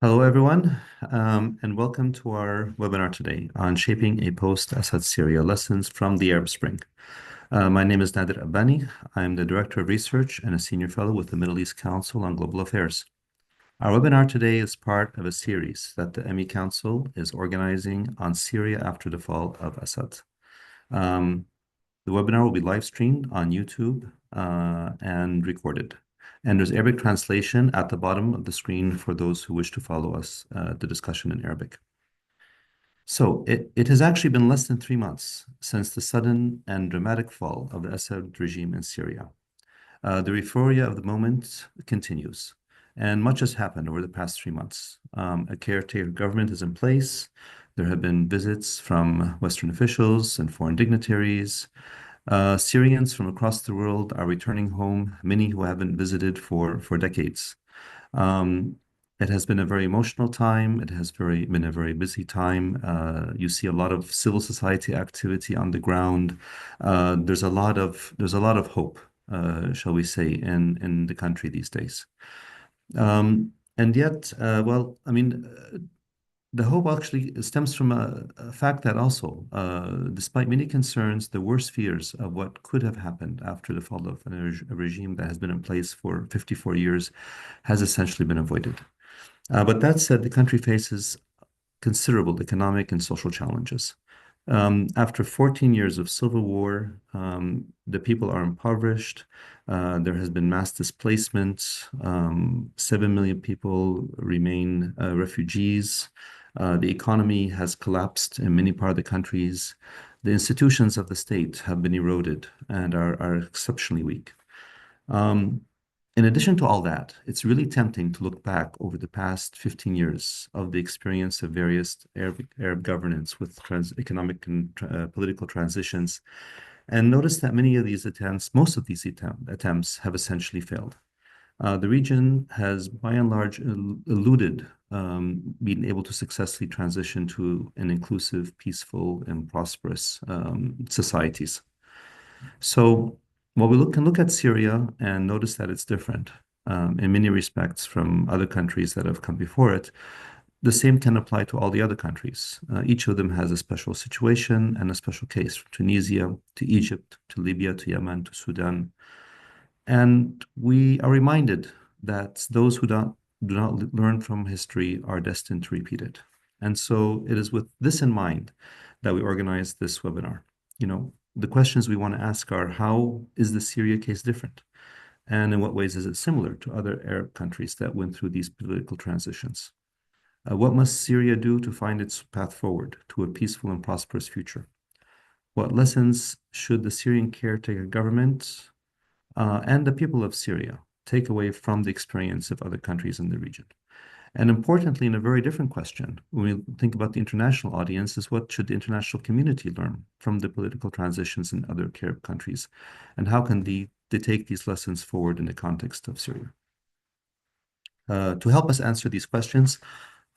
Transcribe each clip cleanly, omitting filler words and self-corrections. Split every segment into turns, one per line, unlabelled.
Hello, everyone, and welcome to our webinar today on shaping a post-Assad Syria lessons from the Arab Spring. My name is Nader Abani. I'm the Director of Research and a Senior Fellow with the Middle East Council on Global Affairs. Our webinar today is part of a series that the ME Council is organizing on Syria after the fall of Assad. The webinar will be live streamed on YouTube and recorded. And there's Arabic translation at the bottom of the screen for those who wish to follow us, the discussion in Arabic. So it has actually been less than 3 months since the sudden and dramatic fall of the Assad regime in Syria. The euphoria of the moment continues, and much has happened over the past 3 months. A caretaker government is in place. There have been visits from Western officials and foreign dignitaries. Syrians from across the world are returning home, many who haven't visited for decades. It has been a very emotional time. It has been a very busy time. You see a lot of civil society activity on the ground. There's a lot of hope, shall we say, in the country these days. And yet, the hope actually stems from a fact that also, despite many concerns, the worst fears of what could have happened after the fall of a regime that has been in place for 54 years has essentially been avoided. But that said, the country faces considerable economic and social challenges. After 14 years of civil war, the people are impoverished. There has been mass displacement. 7 million people remain refugees. The economy has collapsed in many parts of the countries. The institutions of the state have been eroded and are exceptionally weak. In addition to all that, it's really tempting to look back over the past 15 years of the experience of various Arab governance with economic and political transitions, and notice that most of these attempts have essentially failed. The region has, by and large, eluded being able to successfully transition to an inclusive, peaceful, and prosperous societies. So while we can look at Syria and notice that it's different in many respects from other countries that have come before it, the same can apply to all the other countries. Each of them has a special situation and a special case, from Tunisia to Egypt to Libya to Yemen to Sudan. And we are reminded that those who do not learn from history are destined to repeat it. And so it is with this in mind that we organize this webinar. The questions we want to ask are, how is the Syria case different? And in what ways is it similar to other Arab countries that went through these political transitions? What must Syria do to find its path forward to a peaceful and prosperous future? What lessons should the Syrian caretaker government and the people of Syria take away from the experience of other countries in the region? And importantly, in a very different question, when we think about the international audience, is what should the international community learn from the political transitions in other Arab countries? And how can they take these lessons forward in the context of Syria? To help us answer these questions,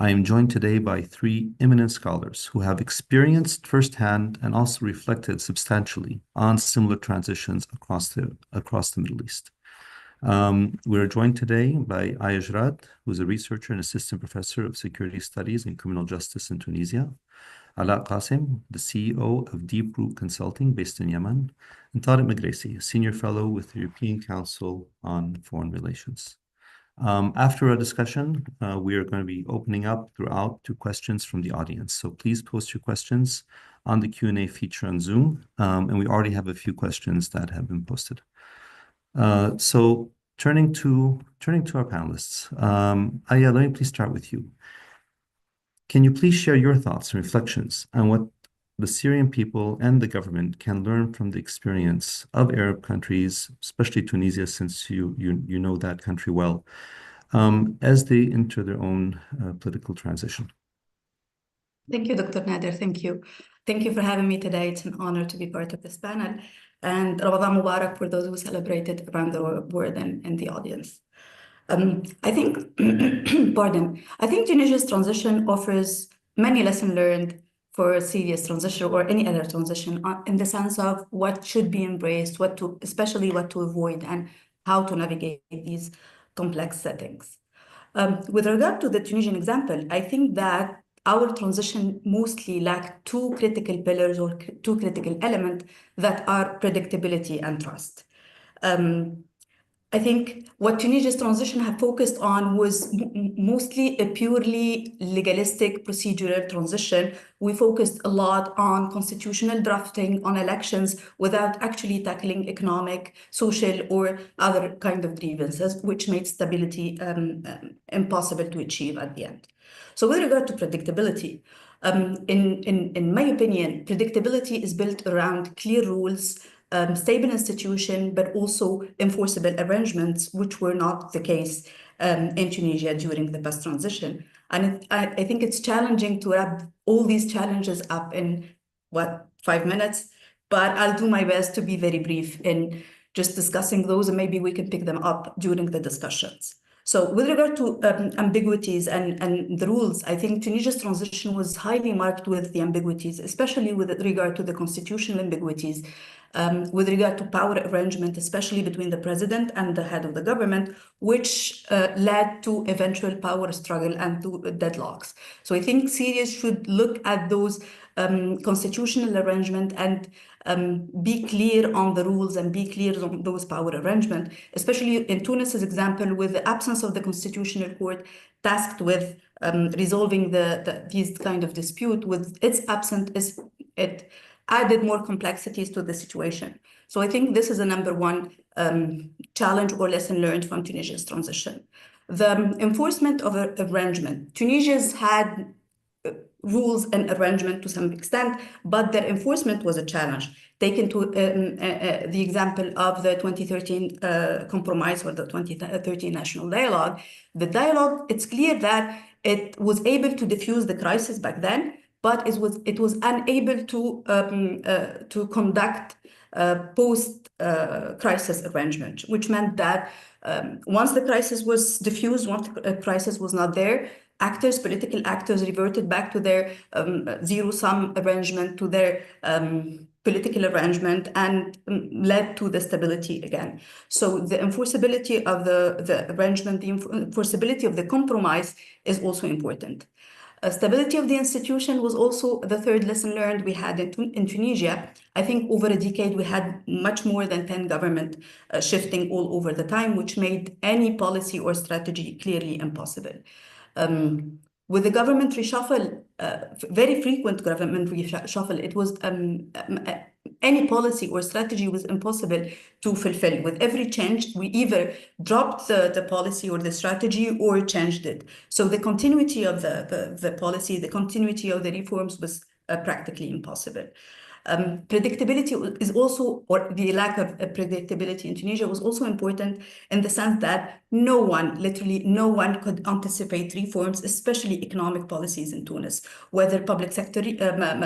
I am joined today by three eminent scholars who have experienced firsthand and also reflected substantially on similar transitions across the Middle East. We're joined today by Aya Jrad, who's a researcher and assistant professor of security studies and criminal justice in Tunisia, Ala Qasim, the CEO of Deep Root Consulting based in Yemen, and Tariq Magresi, a senior fellow with the European Council on Foreign Relations. After our discussion, we are going to be opening up throughout to questions from the audience. So please post your questions on the Q&A feature on Zoom, and we already have a few questions that have been posted. So turning to our panelists, Aya, let me please start with you. Can you please share your thoughts and reflections on what the Syrian people and the government can learn from the experience of Arab countries, especially Tunisia, since you know that country well, as they enter their own political transition?
Thank you, Dr. Nader. Thank you. Thank you for having me today. It's an honor to be part of this panel. And Ramadan Mubarak for those who celebrated around the world and in the audience. I think, I think Tunisia's transition offers many lessons learned for a serious transition or any other transition in the sense of what should be embraced, especially what to avoid and how to navigate these complex settings. With regard to the Tunisian example, I think that our transition mostly lacked two critical pillars or two critical elements that are predictability and trust. I think what Tunisia's transition have focused on was mostly a purely legalistic procedural transition. We focused a lot on constitutional drafting, on elections, without actually tackling economic, social, or other kind of grievances, which made stability impossible to achieve at the end. So with regard to predictability, in my opinion, predictability is built around clear rules, stable institution, but also enforceable arrangements, which were not the case in Tunisia during the past transition. And I think it's challenging to wrap all these challenges up in, 5 minutes? But I'll do my best to be very brief in just discussing those, and maybe we can pick them up during the discussions. So with regard to ambiguities and the rules, I think Tunisia's transition was highly marked with the ambiguities, especially with regard to the constitutional ambiguities, with regard to power arrangement, especially between the president and the head of the government, which led to eventual power struggle and to deadlocks. So I think Syria should look at those constitutional arrangement and be clear on the rules and be clear on those power arrangement, especially in Tunis's example, with the absence of the constitutional court tasked with resolving these kind of dispute. With its absence, it added more complexities to the situation. So I think this is a number one challenge or lesson learned from Tunisia's transition. The enforcement of an arrangement. Tunisia's had rules and arrangement to some extent, but their enforcement was a challenge. Taken to the example of the 2013 compromise or the 2013 national dialogue. The dialogue, it's clear that it was able to diffuse the crisis back then, but it was unable to conduct post-crisis arrangement, which meant that once the crisis was diffused, once the crisis was not there, political actors reverted back to their zero-sum arrangement, to their political arrangement, and led to the stability again. So the enforceability of the arrangement, the enforceability of the compromise is also important. Stability of the institution was also the third lesson learned we had in Tunisia. I think over a decade, we had much more than 10 government shifting all over the time, which made any policy or strategy clearly impossible. With the government reshuffle, very frequent government reshuffle, it was any policy or strategy was impossible to fulfill. With every change, we either dropped the policy or the strategy or changed it. So the continuity of the policy, the continuity of the reforms was practically impossible. Predictability is also, or the lack of predictability in Tunisia was also important in the sense that literally no one could anticipate reforms, especially economic policies in Tunis, whether public sector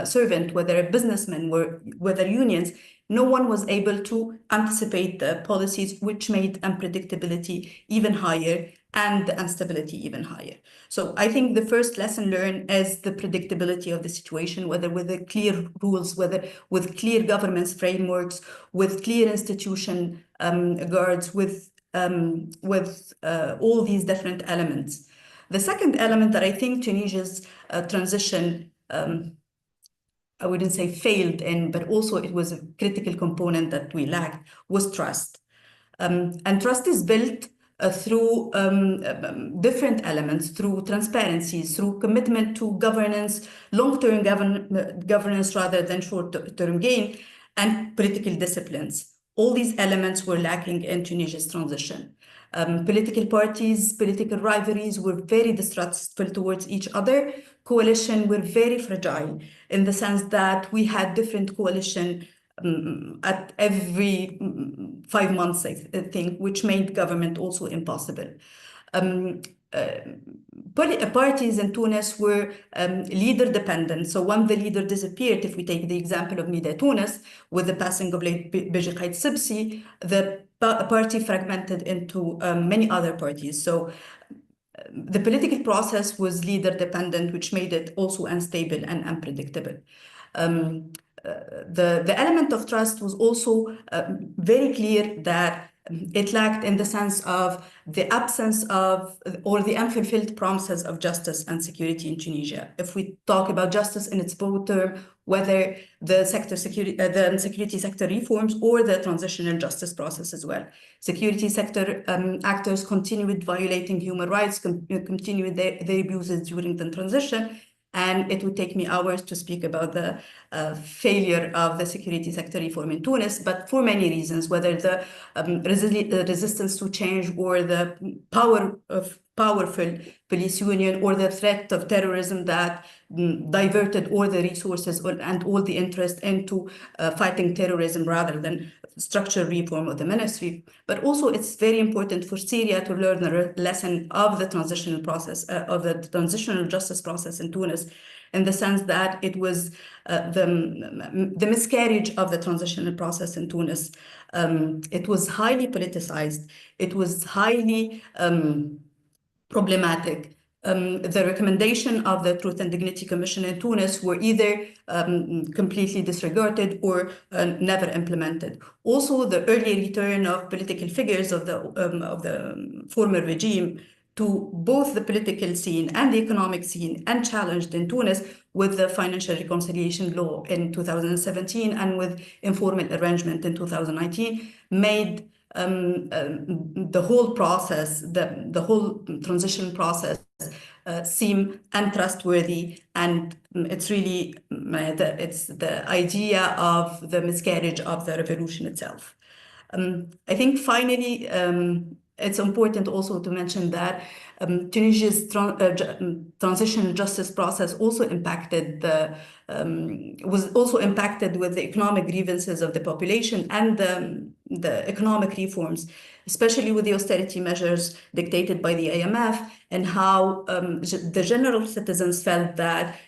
servant, whether a businessman, whether unions, no one was able to anticipate the policies, which made unpredictability even higher and the instability even higher. So I think the first lesson learned is the predictability of the situation, whether with the clear rules, whether with clear governance frameworks, with clear institution guards, with all these different elements. The second element that I think Tunisia's transition, I wouldn't say failed in, but also it was a critical component that we lacked, was trust. And trust is built through different elements, through transparency, through commitment to governance, long-term governance rather than short-term gain, and political disciplines. All these elements were lacking in Tunisia's transition. Political parties, political rivalries were very distrustful towards each other. Coalition were very fragile in the sense that we had different coalition at every 5 months, I think, which made government also impossible. Parties in Tunis were leader dependent. So when the leader disappeared, if we take the example of Nida Tunis, with the passing of Beji Qaid Sibsi, the party fragmented into many other parties. So the political process was leader dependent, which made it also unstable and unpredictable. The element of trust was also very clear that It lacked in the sense of the absence of or the unfulfilled promises of justice and security in Tunisia. If we talk about justice in its broad term, whether the security sector reforms or the transitional justice process as well. Security sector actors continued violating human rights, continued their abuses during the transition. And it would take me hours to speak about the failure of the security sector reform in Tunis, but for many reasons, whether the resistance to change or the power of powerful police union or the threat of terrorism that diverted all the resources and all the interest into fighting terrorism rather than structural reform of the ministry. But also it's very important for Syria to learn a lesson of the transitional process, of the transitional justice process in Tunis, in the sense that it was the miscarriage of the transitional process in Tunis. It was highly politicized. It was highly problematic. The recommendation of the Truth and Dignity Commission in Tunis were either completely disregarded or never implemented. Also, the early return of political figures of the former regime to both the political scene and the economic scene and challenged in Tunis with the financial reconciliation law in 2017 and with informal arrangement in 2019 made the whole process, the whole transition process seem untrustworthy, and it's really it's the idea of the miscarriage of the revolution itself. I think finally, it's important also to mention that Tunisia's transitional justice process also impacted was also impacted with the economic grievances of the population and the economic reforms, especially with the austerity measures dictated by the IMF, and how the general citizens felt that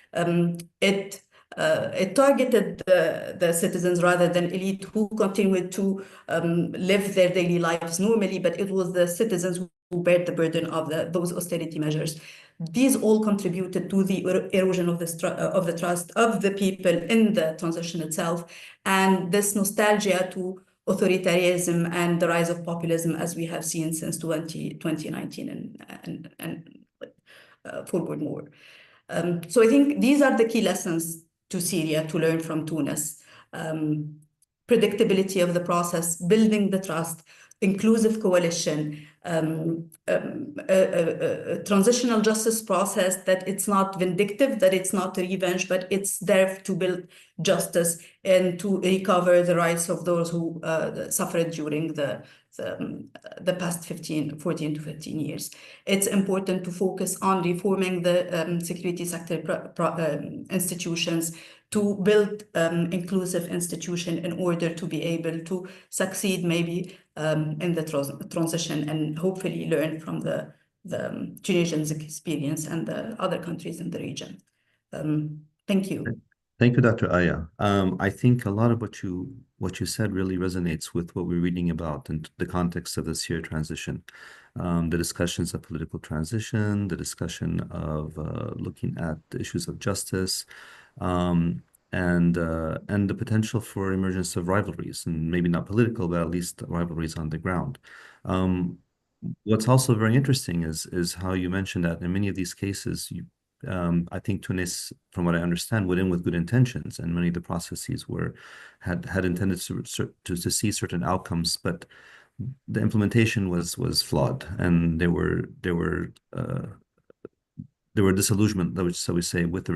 it targeted the citizens rather than elite who continued to live their daily lives normally, but it was the citizens who bear the burden of those austerity measures. These all contributed to the erosion of the trust of the people in the transition itself, and this nostalgia to authoritarianism and the rise of populism as we have seen since 2019 and forward more. So I think these are the key lessons to Syria to learn from Tunis. Predictability of the process, building the trust, inclusive coalition, a transitional justice process that it's not vindictive, that it's not revenge, but it's there to build justice and to recover the rights of those who suffered during the past 14 to 15 years. It's important to focus on reforming the security sector institutions, to build inclusive institution in order to be able to succeed maybe in the transition and hopefully learn from the Tunisians' experience and the other countries in the region. Thank you.
Thank you, Dr. Aya. I think a lot of what you said really resonates with what we're reading about in the context of the Syria transition. The discussions of political transition, the discussion of looking at the issues of justice, and the potential for emergence of rivalries, and maybe not political, but at least rivalries on the ground. What's also very interesting is how you mentioned that in many of these cases, I think Tunis, from what I understand, went in with good intentions, and many of the processes had intended to see certain outcomes, but the implementation was flawed, and there were disillusionment, so we say, with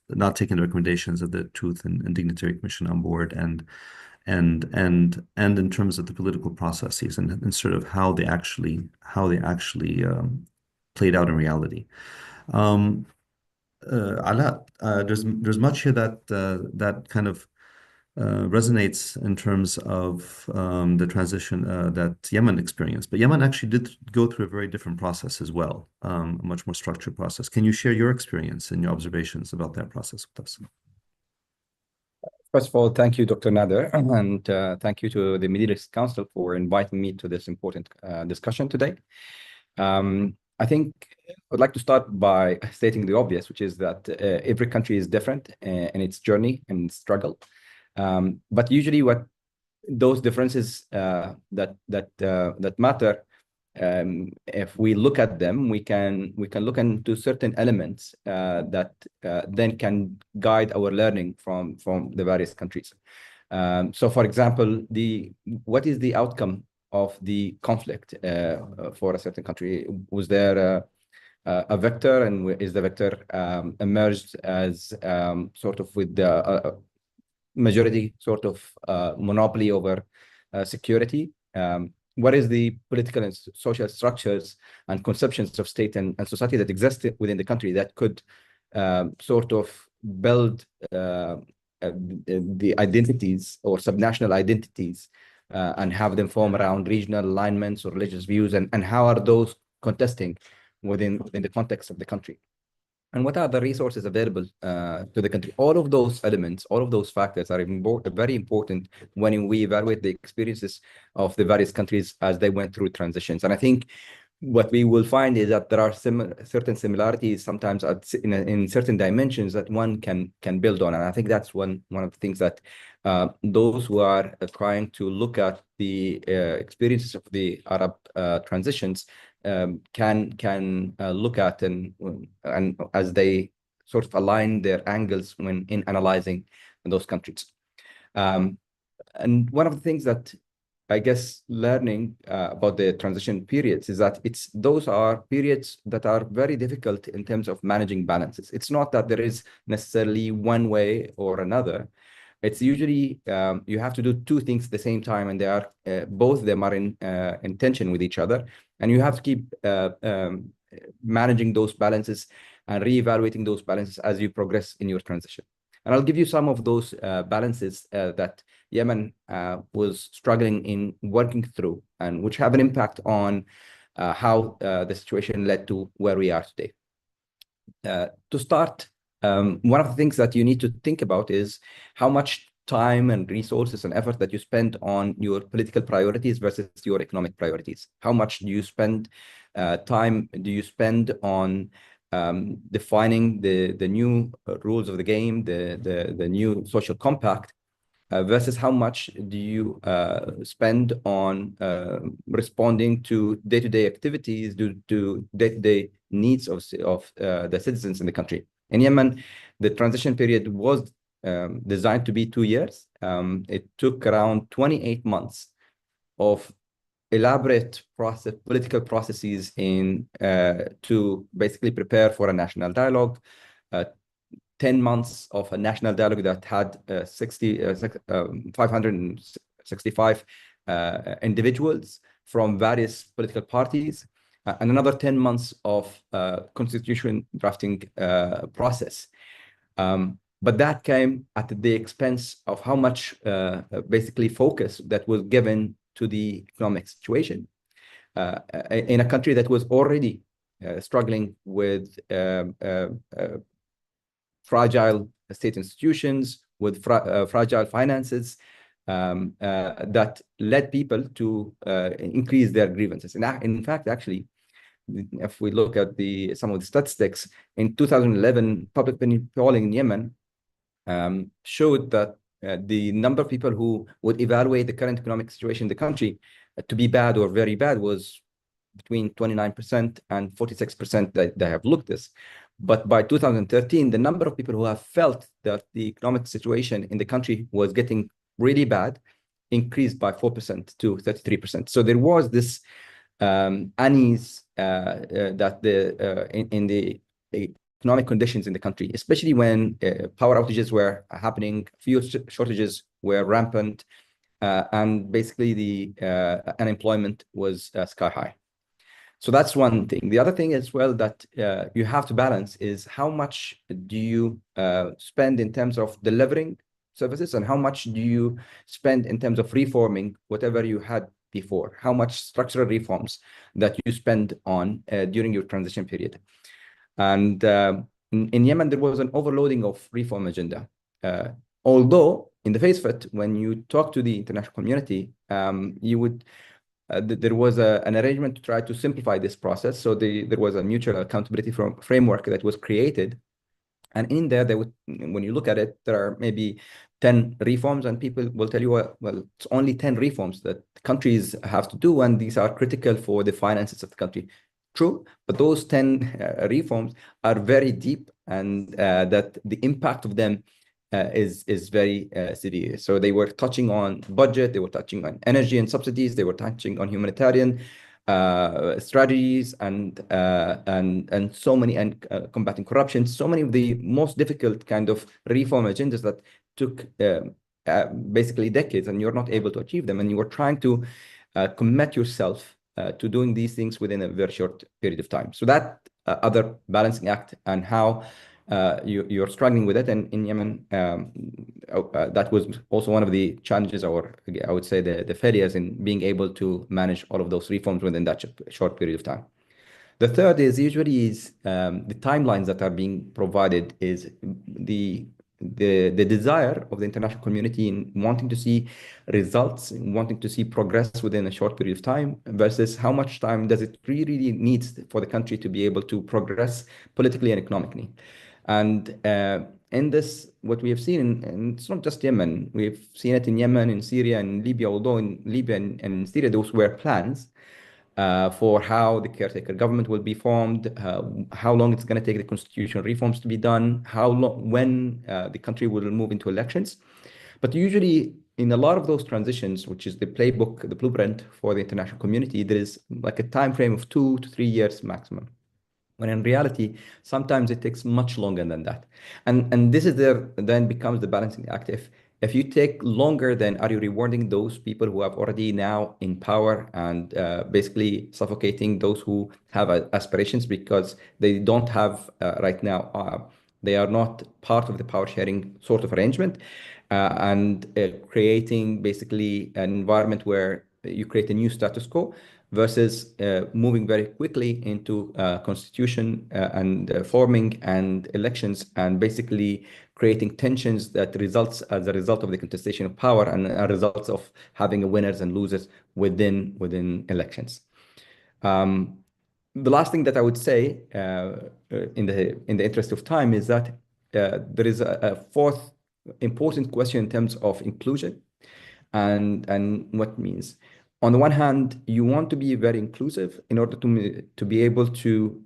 not taking the recommendations of the Truth and Dignity Commission on board, and in terms of the political processes and sort of how they actually played out in reality. Ala, there's much here that kind of resonates in terms of the transition that Yemen experienced. But Yemen actually did go through a very different process as well, a much more structured process. Can you share your experience and your observations about that process with us?
First of all, thank you, Dr. Nader, and thank you to the Middle East Council for inviting me to this important discussion today. I think I'd like to start by stating the obvious, which is that every country is different in its journey and struggle. But usually what those differences that matter, if we look at them, we can look into certain elements that then can guide our learning from the various countries. So, for example, what is the outcome of the conflict for a certain country? Was there a vector, and is the vector emerged as sort of with the majority sort of monopoly over security? What is the political and social structures and conceptions of state and society that exist within the country that could sort of build the identities or subnational identities and have them form around regional alignments or religious views, and how are those contesting within the context of the country? And what are the resources available to the country? All of those elements, all of those factors are very important when we evaluate the experiences of the various countries as they went through transitions. And I think what we will find is that there are certain similarities sometimes in certain dimensions that one can build on. And I think that's one of the things that those who are trying to look at the experiences of the Arab transitions can look at and as they sort of align their angles when in analyzing those countries. And one of the things that I guess learning about the transition periods is that those are periods that are very difficult in terms of managing balances. It's not that there is necessarily one way or another. It's usually you have to do two things at the same time, and they are both of them are in tension with each other, and you have to keep managing those balances and reevaluating those balances as you progress in your transition. And I'll give you some of those balances that Yemen was struggling in working through, and which have an impact on how the situation led to where we are today. To start, one of the things that you need to think about is how much time and resources and effort that you spend on your political priorities versus your economic priorities. How much do you spend time on defining the new rules of the game, the new social compact, versus how much do you spend on responding to day-to-day activities, to day-to-day needs of the citizens in the country. In Yemen, the transition period was designed to be 2 years. It took around 28 months of elaborate political processes to basically prepare for a national dialogue. 10 months of a national dialogue that had 565 individuals from various political parties, and another 10 months of constitution drafting process. But that came at the expense of how much basically focus that was given to the economic situation in a country that was already struggling with fragile state institutions, with fragile finances, that led people to increase their grievances. And in fact, actually, if we look at some of the statistics, in 2011, public opinion polling in Yemen showed that the number of people who would evaluate the current economic situation in the country to be bad or very bad was between 29% and 46% that they have looked at this. But by 2013, the number of people who have felt that the economic situation in the country was getting really bad increased by 4% to 33%. So there was this unease that in the economic conditions in the country, especially when power outages were happening, fuel shortages were rampant, and basically the unemployment was sky high. So that's one thing. The other thing as well that you have to balance is how much do you spend in terms of delivering services, and how much do you spend in terms of reforming whatever you had before, how much structural reforms that you spend on during your transition period. And in Yemen, there was an overloading of reform agenda. Although in the face of it, when you talk to the international community, there was an arrangement to try to simplify this process. So there was a mutual accountability framework that was created. And in there, when you look at it, there are maybe 10 reforms, and people will tell you, well, it's only 10 reforms that countries have to do, and these are critical for the finances of the country. True, but those 10 reforms are very deep, and that the impact of them is very severe. So they were touching on budget, they were touching on energy and subsidies, they were touching on humanitarian strategies, and so many, and combating corruption, so many of the most difficult kind of reform agendas that took basically decades, and you're not able to achieve them, and you are trying to commit yourself to doing these things within a very short period of time. So that other balancing act, and how you're struggling with it. And in Yemen, that was also one of the challenges, or I would say the failures in being able to manage all of those reforms within that short period of time. The third is usually the timelines that are being provided is the desire of the international community in wanting to see results, wanting to see progress within a short period of time, versus how much time does it really needs for the country to be able to progress politically and economically. And in this, what we have seen, and it's not just Yemen, we've seen it in Yemen, in Syria, and Libya, although in Libya and Syria, those were plans for how the caretaker government will be formed, how long it's going to take the constitutional reforms to be done, when the country will move into elections. But usually, in a lot of those transitions, which is the playbook, the blueprint for the international community, there is like a time frame of 2 to 3 years maximum. When in reality, sometimes it takes much longer than that. And this is then becomes the balancing act. If you take longer, then are you rewarding those people who have already now in power, and basically suffocating those who have aspirations because they don't have right now, they are not part of the power sharing sort of arrangement, and creating basically an environment where you create a new status quo, versus moving very quickly into constitution and forming and elections, and basically creating tensions that results as a result of the contestation of power, and a results of having a winners and losers within elections. The last thing that I would say in the interest of time is that there is a fourth important question in terms of inclusion and what it means. On the one hand, you want to be very inclusive in order to be able to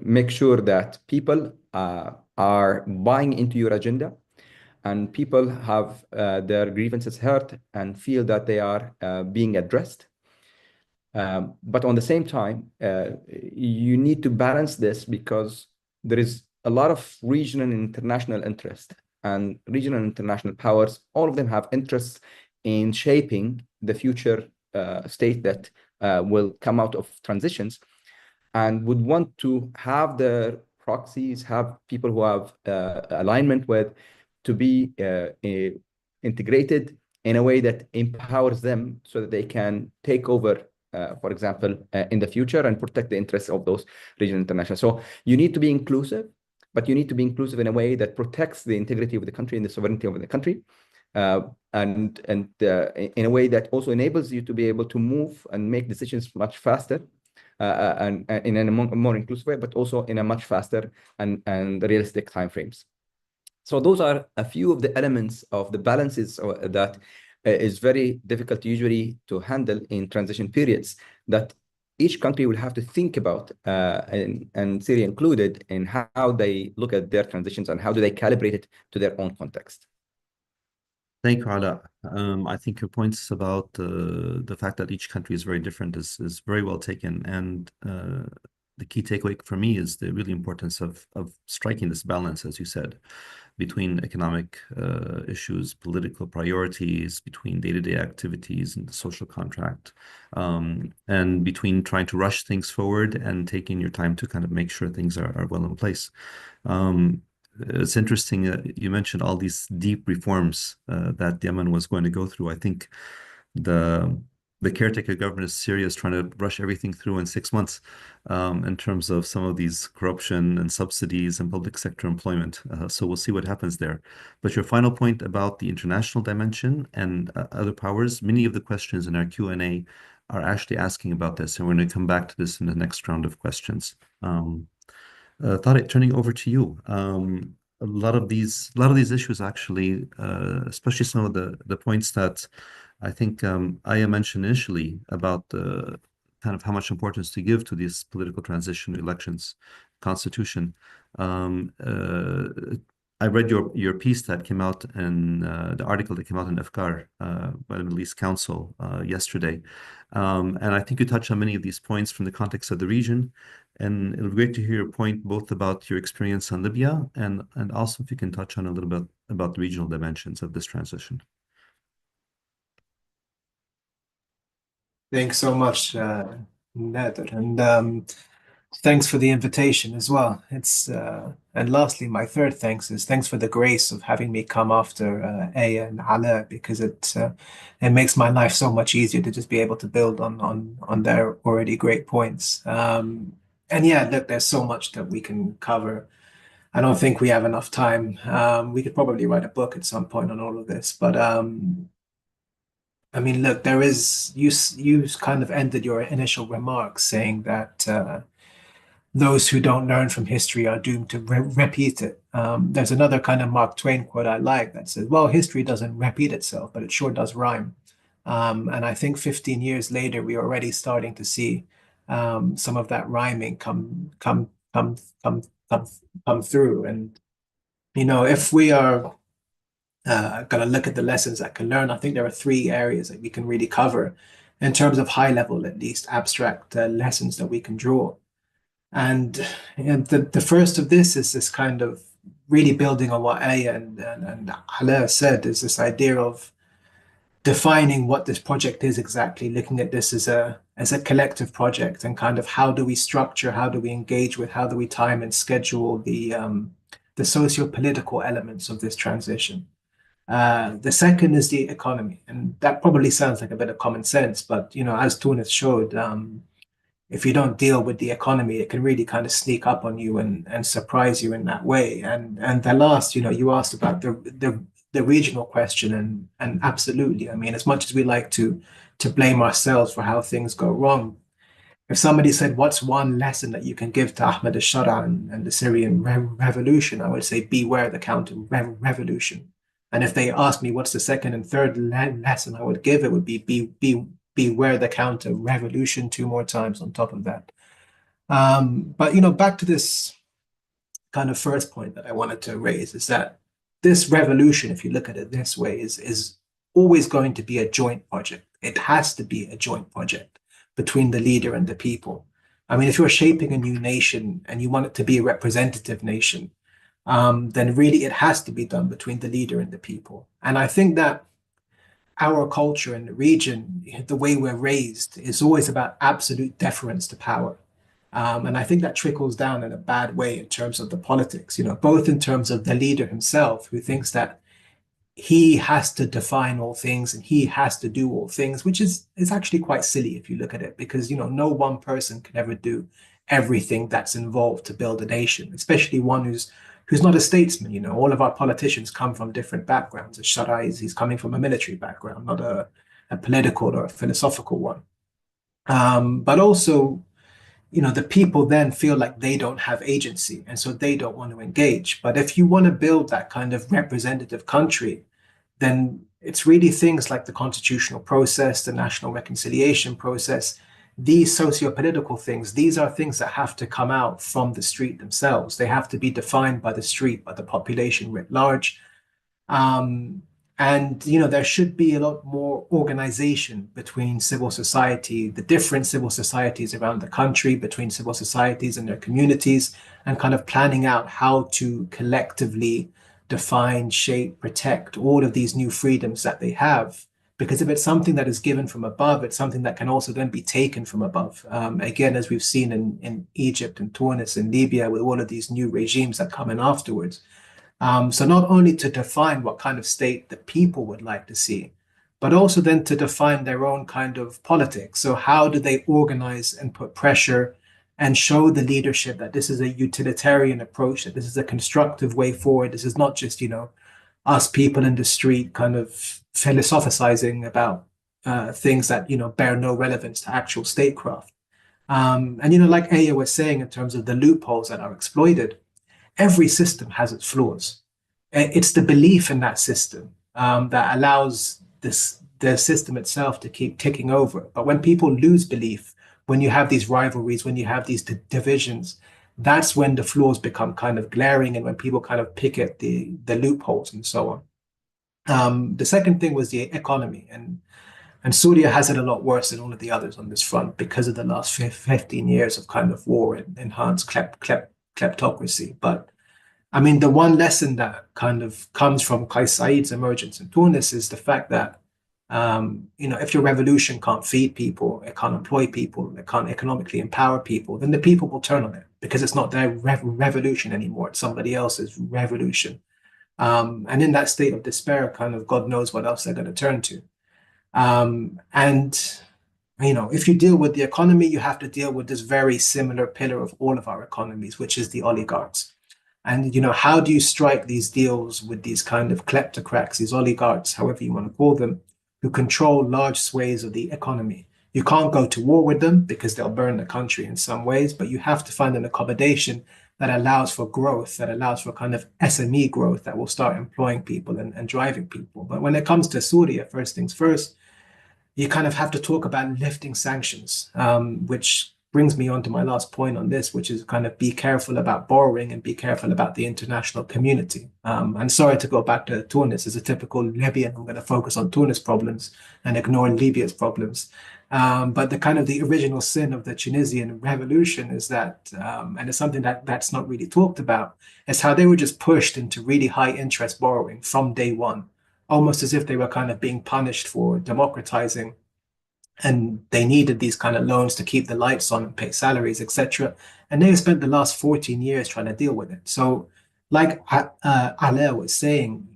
make sure that people are buying into your agenda, and people have their grievances heard and feel that they are being addressed. But on the same time, you need to balance this, because there is a lot of regional and international interest, and regional and international powers, all of them have interests in shaping the future state that will come out of transitions, and would want to have the proxies, have people who have alignment with, to be integrated in a way that empowers them so that they can take over, for example, in the future, and protect the interests of those regional and international. So you need to be inclusive, but you need to be inclusive in a way that protects the integrity of the country and the sovereignty of the country, and in a way that also enables you to be able to move and make decisions much faster, and in a more inclusive way, but also in a much faster and realistic timeframes. So those are a few of the elements of the balances that is very difficult usually to handle in transition periods, that each country will have to think about, and Syria included, in how they look at their transitions and how do they calibrate it to their own context.
Thank you, Ala. I think your points about the fact that each country is very different is very well taken. And the key takeaway for me is the really importance of striking this balance, as you said, between economic issues, political priorities, between day-to-day activities and the social contract, and between trying to rush things forward and taking your time to kind of make sure things are well in place. It's interesting you mentioned all these deep reforms that Yemen was going to go through. I think the caretaker government of Syria is trying to rush everything through in 6 months in terms of some of these corruption and subsidies and public sector employment. So we'll see what happens there. But your final point about the international dimension and other powers, many of the questions in our Q&A are actually asking about this, and we're going to come back to this in the next round of questions. Tariq, turning over to you. a lot of these issues actually, especially some of the points that I think Aya mentioned initially about the kind of how much importance to give to these political transition elections, constitution. Um, uh, I read your piece that came out in the article that came out in Afkar by the Middle East Council yesterday. And I think you touched on many of these points from the context of the region. And it'll be great to hear your point both about your experience in Libya and also if you can touch on a little bit about the regional dimensions of this transition.
Thanks so much, Nader, and thanks for the invitation as well. And lastly, my third thanks for the grace of having me come after Aya and Ala, because it makes my life so much easier to just be able to build on their already great points. And yeah, look, there's so much that we can cover. I don't think we have enough time. We could probably write a book at some point on all of this, but I mean, look, there is you kind of ended your initial remarks saying that those who don't learn from history are doomed to repeat it. There's another kind of Mark Twain quote I like that says, "Well, history doesn't repeat itself, but it sure does rhyme." And I think 15 years later, we're already starting to see some of that rhyming come through. And you know, if we are going to look at the lessons that can learn, I think there are three areas that we can really cover in terms of high level, at least abstract lessons that we can draw. And the first of this is this kind of really building on what Aya and Ala said, is this idea of defining what this project is exactly, looking at this as a collective project, and kind of how do we structure, how do we engage with, how do we time and schedule the socio-political elements of this transition. The second is the economy, and that probably sounds like a bit of common sense, but you know, as Tunis showed, if you don't deal with the economy, it can really kind of sneak up on you and surprise you in that way. And the last, you know, you asked about the regional question, and absolutely, I mean, as much as we like to blame ourselves for how things go wrong, if somebody said, what's one lesson that you can give to Ahmed al-Shara and the Syrian revolution, I would say, beware the counter revolution. And if they ask me what's the second and third lesson I would give, it would be beware the counter revolution 2 more times on top of that. But you know, back to this kind of first point that I wanted to raise, is that this revolution, if you look at it this way, is always going to be a joint project. It has to be a joint project between the leader and the people. I mean, if you're shaping a new nation and you want it to be a representative nation, then really it has to be done between the leader and the people. And I think that our culture in the region, the way we're raised, is always about absolute deference to power. And I think that trickles down in a bad way in terms of the politics, you know, both in terms of the leader himself, who thinks that he has to define all things and he has to do all things, which is actually quite silly if you look at it, because, you know, no one person can ever do everything that's involved to build a nation, especially one who's not a statesman. You know, all of our politicians come from different backgrounds. Shara, he's coming from a military background, not a political or a philosophical one. But also, you know, the people then feel like they don't have agency, and so they don't want to engage. But if you want to build that kind of representative country, then it's really things like the constitutional process, the national reconciliation process, these socio-political things. These are things that have to come out from the street themselves. They have to be defined by the street, by the population writ large. And, you know, there should be a lot more organization between civil society, the different civil societies around the country, between civil societies and their communities, and kind of planning out how to collectively define, shape, protect all of these new freedoms that they have. Because if it's something that is given from above, it's something that can also then be taken from above. Again, as we've seen in Egypt and Tunis and Libya, with all of these new regimes that come in afterwards. So not only to define what kind of state the people would like to see, but also then to define their own kind of politics. So how do they organize and put pressure and show the leadership that this is a utilitarian approach, that this is a constructive way forward. This is not just, you know, us people in the street kind of philosophizing about things that, you know, bear no relevance to actual statecraft. And, you know, like Aya was saying, in terms of the loopholes that are exploited, every system has its flaws. It's the belief in that system that allows the system itself to keep ticking over. But when people lose belief, when you have these rivalries, when you have these divisions, that's when the flaws become kind of glaring, and when people kind of pick at the loopholes and so on. The second thing was the economy, and Syria has it a lot worse than all of the others on this front because of the last 15 years of kind of war and enhanced kleptocracy. But I mean, the one lesson that kind of comes from Qais Said's emergence in Tunis is the fact that, if your revolution can't feed people, it can't employ people, it can't economically empower people, then the people will turn on it because it's not their revolution anymore. It's somebody else's revolution. And in that state of despair, kind of God knows what else they're going to turn to. If you deal with the economy, you have to deal with this very similar pillar of all of our economies, which is the oligarchs. And, how do you strike these deals with these kind of kleptocrats, these oligarchs, however you want to call them, who control large swathes of the economy? You can't go to war with them because they'll burn the country in some ways, but you have to find an accommodation that allows for growth, that allows for kind of SME growth that will start employing people and driving people. But when it comes to Syria, first things first, you kind of have to talk about lifting sanctions, which brings me on to my last point on this, which is kind of be careful about borrowing and be careful about the international community. And sorry to go back to Tunis. As a typical Libyan, I'm going to focus on Tunis problems and ignore Libya's problems. But the original sin of the Tunisian revolution is that, and it's something that's not really talked about, is how they were just pushed into really high interest borrowing from day one, almost as if they were kind of being punished for democratizing, and they needed these kind of loans to keep the lights on and pay salaries, etc. And they spent the last 14 years trying to deal with it. So like Alain was saying,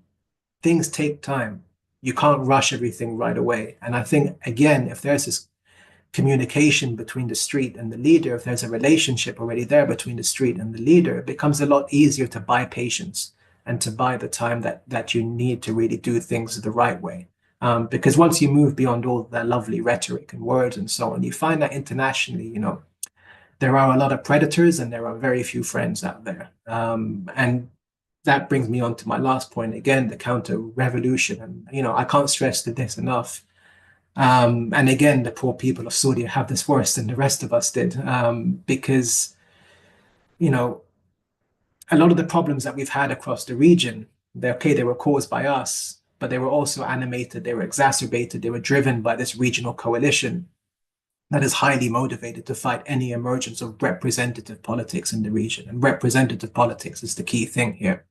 things take time. You can't rush everything right away. And I think, again, if there's this communication between the street and the leader, if there's a relationship already there between the street and the leader, it becomes a lot easier to buy patience and to buy the time that you need to really do things the right way. Because once you move beyond all that lovely rhetoric and words and so on, you find that internationally, there are a lot of predators and there are very few friends out there. And that brings me on to my last point, again, the counter-revolution. And, I can't stress this enough. And again, the poor people of Syria have this worse than the rest of us did, because, a lot of the problems that we've had across the region, they were caused by us, but they were also animated, they were exacerbated, they were driven by this regional coalition that is highly motivated to fight any emergence of representative politics in the region. And representative politics is the key thing here.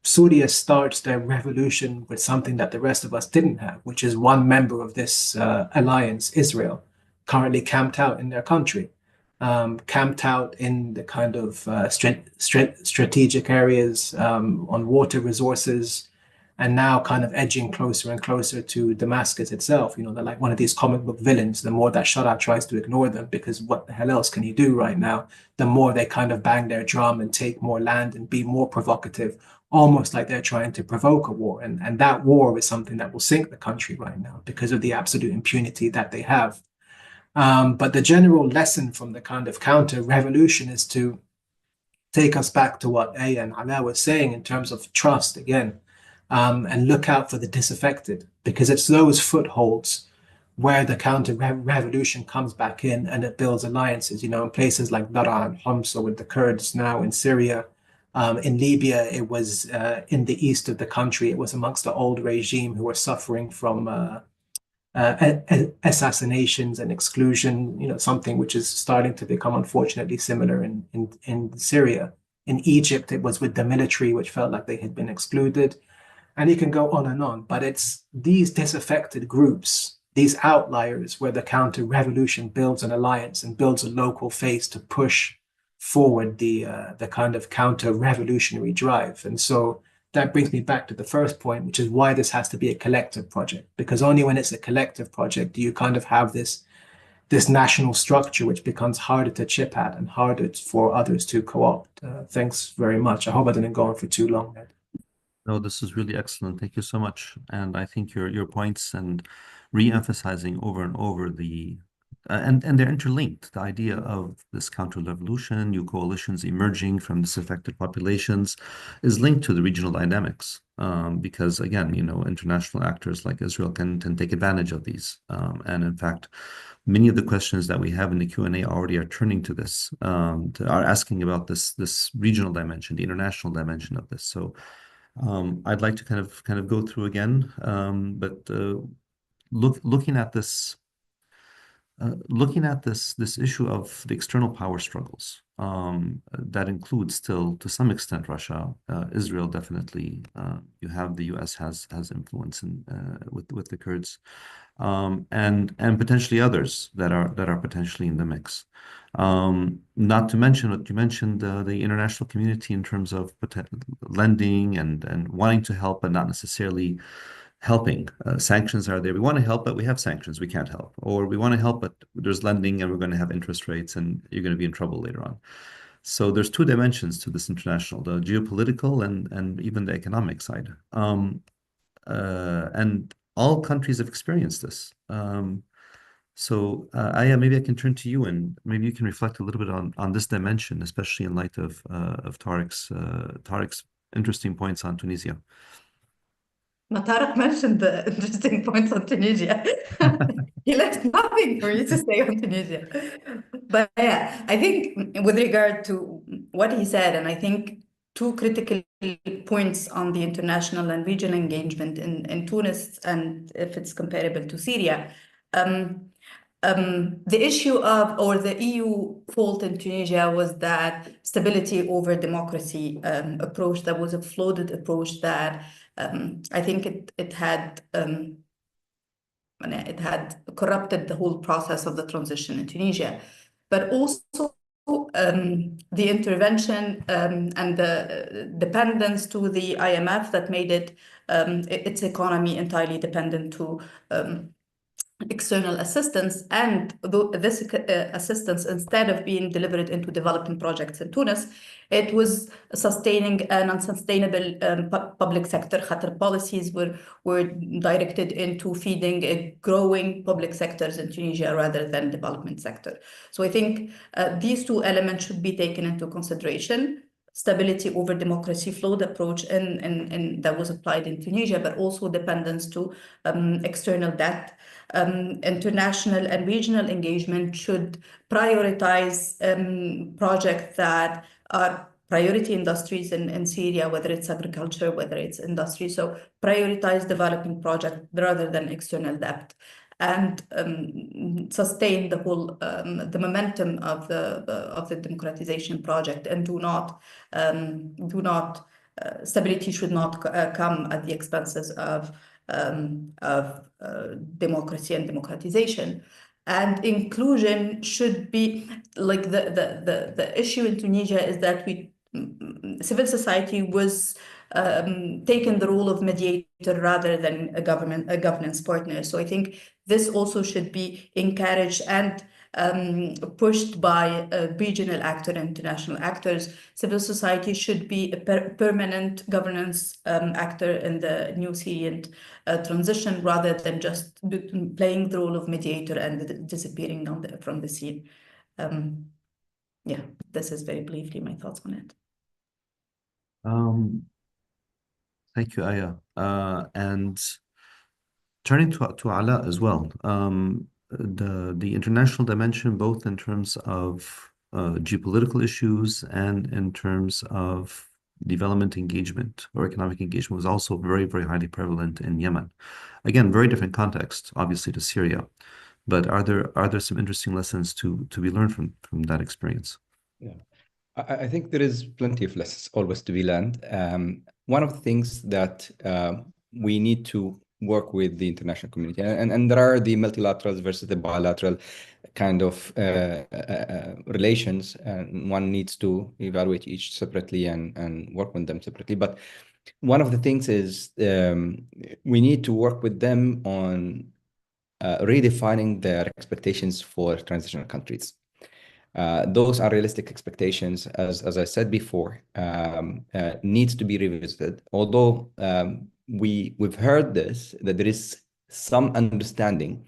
Syria starts their revolution with something that the rest of us didn't have, which is one member of this alliance, Israel, currently camped out in their country, camped out in the kind of strategic areas on water resources, and now kind of edging closer and closer to Damascus itself. They're like one of these comic book villains. The more that Shaddad tries to ignore them, because what the hell else can you do right now, the more they kind of bang their drum and take more land and be more provocative, almost like they're trying to provoke a war. And that war is something that will sink the country right now because of the absolute impunity that they have. But the general lesson from the kind of counter-revolution is to take us back to what Aya and Ala was saying in terms of trust again, and look out for the disaffected, because it's those footholds where the counter-revolution comes back in and it builds alliances, in places like Daraa and Homs, or with the Kurds now in Syria. In Libya, it was in the east of the country. It was amongst the old regime who were suffering from assassinations and exclusion, something which is starting to become unfortunately similar in Syria. In Egypt, it was with the military, which felt like they had been excluded. And you can go on and on, but it's these disaffected groups, these outliers, where the counter-revolution builds an alliance and builds a local face to push forward the kind of counter-revolutionary drive. And so that brings me back to the first point, which is why this has to be a collective project, because only when it's a collective project do you kind of have this national structure, which becomes harder to chip at and harder for others to co-opt. Thanks very much. I hope I didn't go on for too long, Ned.
No, this is really excellent. Thank you so much. And I think your points and re-emphasizing over and over the and they're interlinked. The idea of this counter-revolution, new coalitions emerging from disaffected populations, is linked to the regional dynamics. Because again, international actors like Israel can take advantage of these. And in fact, many of the questions that we have in the Q&A already are turning to this, are asking about this regional dimension, the international dimension of this. So I'd like to kind of go through again, but looking at this. Looking at this issue of the external power struggles, that includes still to some extent Russia, Israel definitely. You have the U.S. has influence with the Kurds, and potentially others that are potentially in the mix. Not to mention what you mentioned, the international community in terms of lending and wanting to help, but not necessarily helping. Sanctions are there. We want to help, but we have sanctions. We can't help. Or we want to help, but there's lending and we're going to have interest rates and you're going to be in trouble later on. So there's two dimensions to this international, the geopolitical and even the economic side. And all countries have experienced this. So Aya, maybe I can turn to you and maybe you can reflect a little bit on this dimension, especially in light of Tariq's interesting points on Tunisia.
Tarek mentioned the interesting points on Tunisia. He left nothing for you to say on Tunisia. But yeah, I think with regard to what he said, and I think two critical points on the international and regional engagement in Tunis, and if it's comparable to Syria. The issue of, or the EU fault in Tunisia was that stability over democracy approach that was a flawed approach that I think it had corrupted the whole process of the transition in Tunisia, but also the intervention and the dependence to the IMF that made its economy entirely dependent to external assistance, and this assistance, instead of being delivered into development projects in Tunis, it was sustaining an unsustainable public sector. Khatar policies were directed into feeding a growing public sectors in Tunisia rather than development sector. So I think these two elements should be taken into consideration. Stability over democracy, flawed approach and that was applied in Tunisia, but also dependence to external debt. International and regional engagement should prioritize projects that are priority industries in Syria, whether it's agriculture, whether it's industry. So prioritize developing projects rather than external debt, and sustain the whole the momentum of the democratization project, and do not stability should not come at the expenses of democracy and democratization. And inclusion should be like the issue in Tunisia is that civil society was taken the role of mediator rather than a governance partner. So I think this also should be encouraged and pushed by regional actors and international actors. Civil society should be a permanent governance actor in the new Syrian transition, rather than just playing the role of mediator and disappearing from the scene. Yeah, this is very briefly my thoughts on it.
Thank you, Aya. And turning to Ala as well, the international dimension, both in terms of geopolitical issues and in terms of development engagement or economic engagement, was also very, very highly prevalent in Yemen. Again, very different context, obviously, to Syria. But are there some interesting lessons to be learned from that experience?
Yeah, I think there is plenty of lessons always to be learned. One of the things that we need to work with the international community, and there are the multilaterals versus the bilateral kind of relations, and one needs to evaluate each separately and work with them separately. But one of the things is we need to work with them on redefining their expectations for transitional countries. Those are realistic expectations, as I said before, needs to be revisited. Although we've heard this, that there is some understanding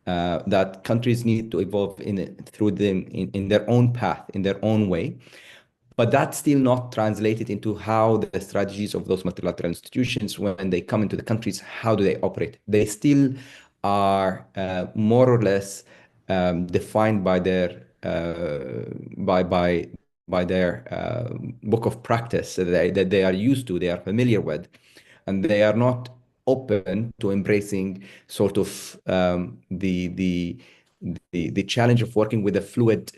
that countries need to evolve in their own path, in their own way. But that's still not translated into how the strategies of those multilateral institutions, when they come into the countries, how do they operate? They still are more or less defined by their book of practice that they are used to, they are familiar with, and they are not open to embracing sort of the challenge of working with a fluid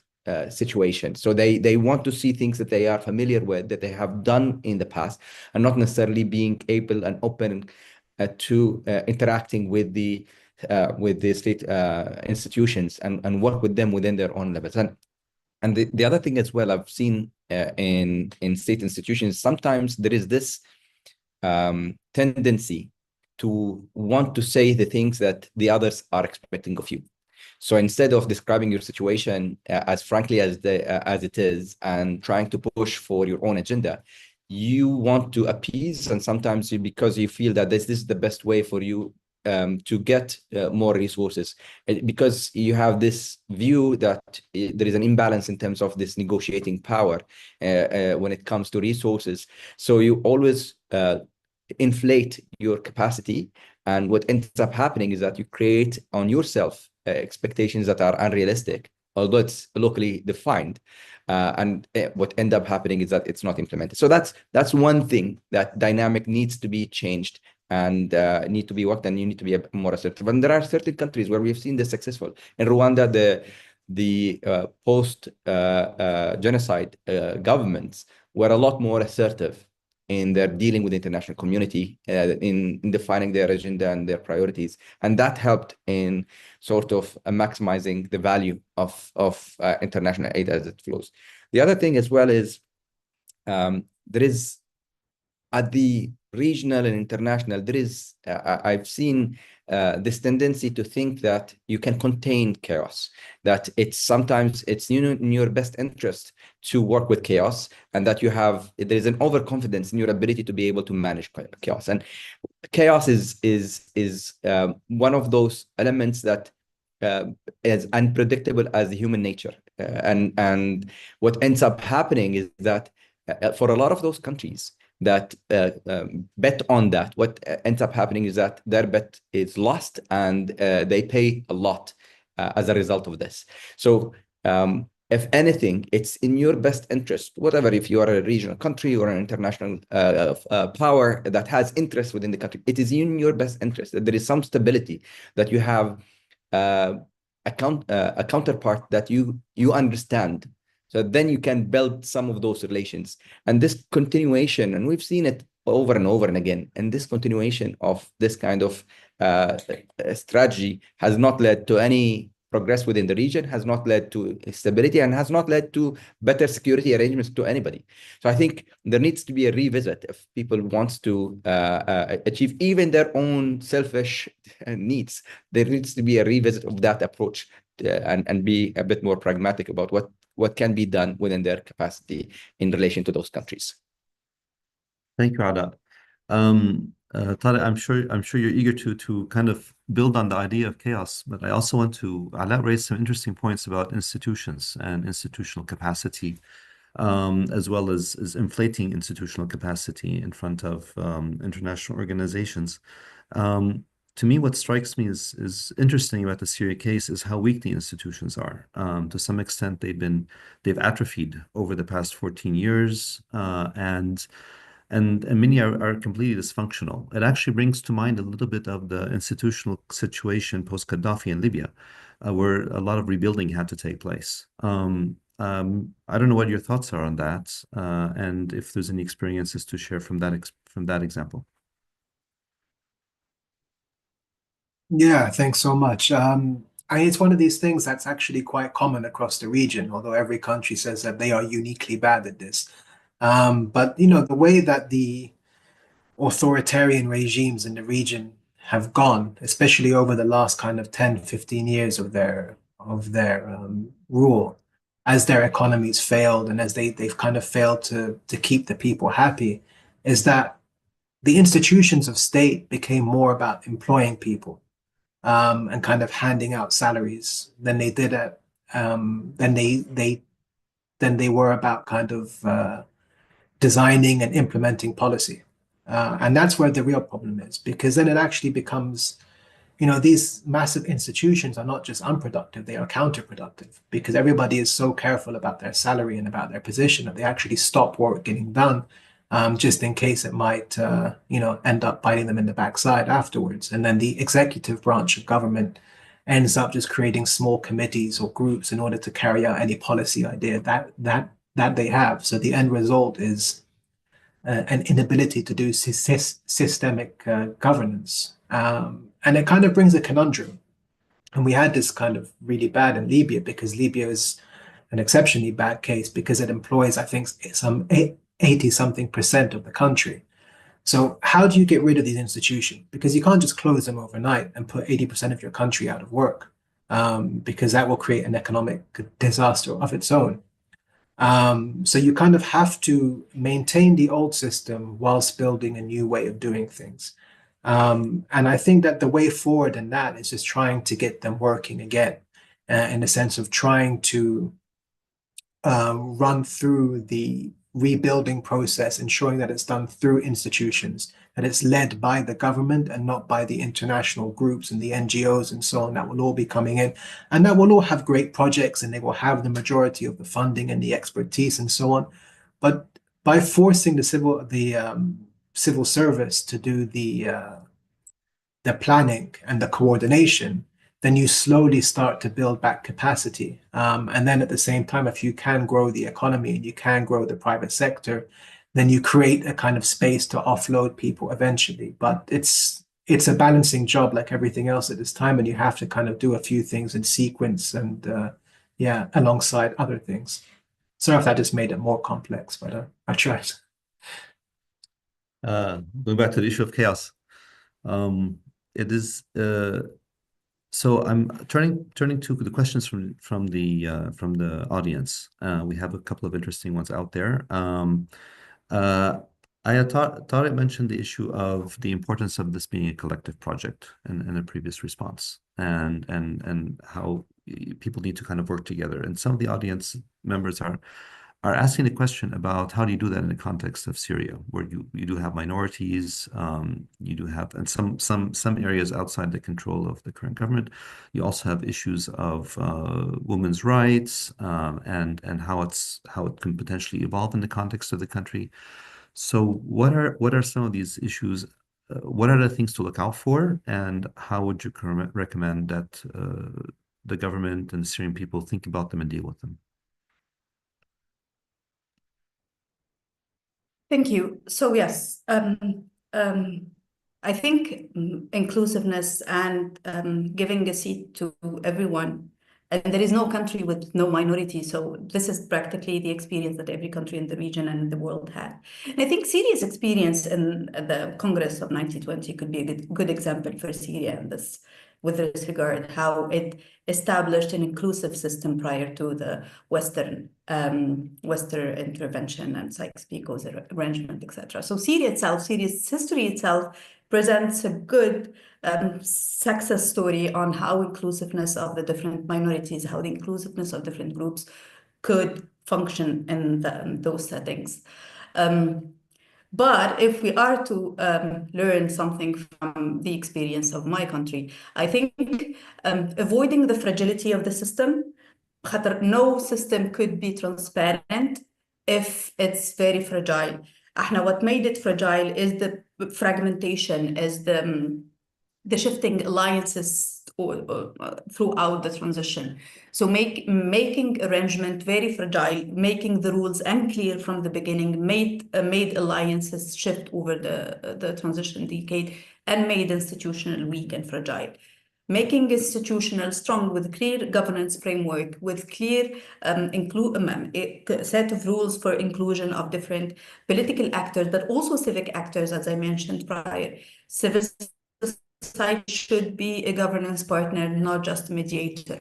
situation. So they want to see things that they are familiar with, that they have done in the past, and not necessarily being able and open to interacting with the state institutions and work with them within their own levels. And the other thing as well I've seen in state institutions, sometimes there is this tendency to want to say the things that the others are expecting of you. So instead of describing your situation as frankly as it is and trying to push for your own agenda, you want to appease, and sometimes because you feel that this is the best way for you to get more resources, because you have this view that there is an imbalance in terms of this negotiating power when it comes to resources. So you always inflate your capacity, and what ends up happening is that you create on yourself expectations that are unrealistic, although it's locally defined. And what end up happening is that it's not implemented. So that's one thing, that dynamic needs to be changed and need to be worked, and you need to be more assertive. And there are certain countries where we've seen this successful. In Rwanda, the post genocide governments were a lot more assertive in their dealing with the international community, in defining their agenda and their priorities. And that helped in sort of maximizing the value of international aid as it flows. The other thing as well is there is, at the regional and international, there is, I've seen this tendency to think that you can contain chaos, that sometimes it's in your best interest to work with chaos, and that there is an overconfidence in your ability to be able to manage chaos. And chaos is one of those elements that is unpredictable as the human nature. And what ends up happening is that for a lot of those countries that bet on that, what ends up happening is that their bet is lost, and they pay a lot as a result of this. So if anything, it's in your best interest, whatever, if you are a regional country or an international power that has interest within the country, it is in your best interest that there is some stability, that you have a counterpart that you understand. So then you can build some of those relations. And this continuation, and we've seen it over and over and again, and this continuation of this kind of strategy has not led to any progress within the region, has not led to stability, and has not led to better security arrangements to anybody. So I think there needs to be a revisit if people want to achieve even their own selfish needs. There needs to be a revisit of that approach and be a bit more pragmatic about what can be done within their capacity in relation to those countries.
Thank you, Adad. Tariq, I'm sure you're eager to kind of build on the idea of chaos, but I also want to raise some interesting points about institutions and institutional capacity, as well as inflating institutional capacity in front of international organizations. To me, what strikes me is interesting about the Syria case is how weak the institutions are. To some extent, they've atrophied over the past 14 years, and many are completely dysfunctional. It actually brings to mind a little bit of the institutional situation post-Gaddafi in Libya, where a lot of rebuilding had to take place. I don't know what your thoughts are on that, and if there's any experiences to share from that example.
Yeah, thanks so much. It's one of these things that's actually quite common across the region, although every country says that they are uniquely bad at this. But the way that the authoritarian regimes in the region have gone, especially over the last kind of 10, 15 years of their rule, as their economies failed and as they've kind of failed to keep the people happy, is that the institutions of state became more about employing people. and kind of handing out salaries than they did at than they were about kind of designing and implementing policy. And that's where the real problem is, because then it actually becomes, these massive institutions are not just unproductive, they are counterproductive, because everybody is so careful about their salary and about their position that they actually stop work getting done, just in case it might, end up biting them in the backside afterwards. And then the executive branch of government ends up just creating small committees or groups in order to carry out any policy idea that they have. So the end result is an inability to do systemic governance. And it kind of brings a conundrum. And we had this kind of really bad in Libya, because Libya is an exceptionally bad case because it employs, I think, some 80-something% of the country. So how do you get rid of these institutions? Because you can't just close them overnight and put 80% of your country out of work, because that will create an economic disaster of its own. So you kind of have to maintain the old system whilst building a new way of doing things. And I think that the way forward in that is just trying to get them working again, in the sense of trying to run through the rebuilding process, ensuring that it's done through institutions, that it's led by the government and not by the international groups and the NGOs and so on that will all be coming in. And that will all have great projects and they will have the majority of the funding and the expertise and so on. But by forcing the civil service to do the planning and the coordination, then you slowly start to build back capacity. And then at the same time, if you can grow the economy and you can grow the private sector, then you create a kind of space to offload people eventually. But it's a balancing job like everything else at this time, and you have to kind of do a few things in sequence and alongside other things. Sorry if that just made it more complex, but I tried.
Going back to the issue of chaos. It is so I'm turning to the questions from the audience. We have a couple of interesting ones out there. I had thought it mentioned the issue of the importance of this being a collective project in a previous response, and how people need to kind of work together. And some of the audience members are asking the question about how do you do that in the context of Syria, where you do have minorities, you do have, and some areas outside the control of the current government. You also have issues of women's rights, and how it can potentially evolve in the context of the country. So what are some of these issues? What are the things to look out for, and how would you recommend that the government and the Syrian people think about them and deal with them?
Thank you. So yes, I think inclusiveness and giving a seat to everyone, and there is no country with no minority. So this is practically the experience that every country in the region and the world had. And I think Syria's experience in the Congress of 1920 could be a good example for Syria in this, with this regard, how it established an inclusive system prior to the Western intervention and Sykes-Picot's arrangement, etc. So Syria's history itself presents a good success story on how inclusiveness of the different minorities, how the inclusiveness of different groups could function in those settings. But if we are to learn something from the experience of my country, I think avoiding the fragility of the system. No system could be transparent if it's very fragile. What made it fragile is the fragmentation, is the shifting alliances throughout the transition. So making arrangement very fragile, making the rules unclear from the beginning, made alliances shift over the transition decade, and made institutional weak and fragile. Making institutional strong with clear governance framework, with clear set of rules for inclusion of different political actors, but also civic actors, as I mentioned prior. Civil society should be a governance partner, not just a mediator.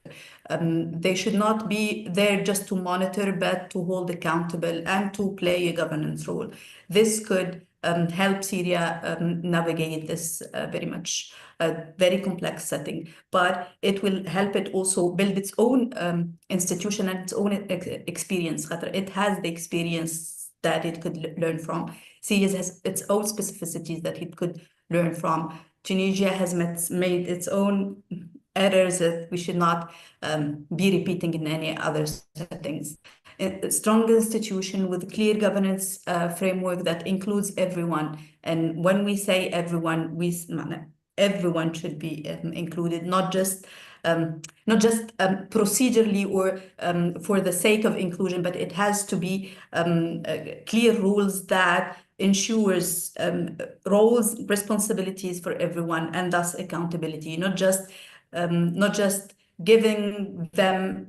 They should not be there just to monitor, but to hold accountable and to play a governance role. This could help Syria navigate this very much very complex setting. But it will help it also build its own institution and its own experience. It has the experience that it could learn from. Syria has its own specificities that it could learn from. Tunisia has made its own errors that we should not be repeating in any other settings. A strong institution with clear governance framework that includes everyone. And when we say everyone, everyone should be included, not just procedurally or for the sake of inclusion, but it has to be clear rules that ensures roles, responsibilities for everyone, and thus accountability, not just giving them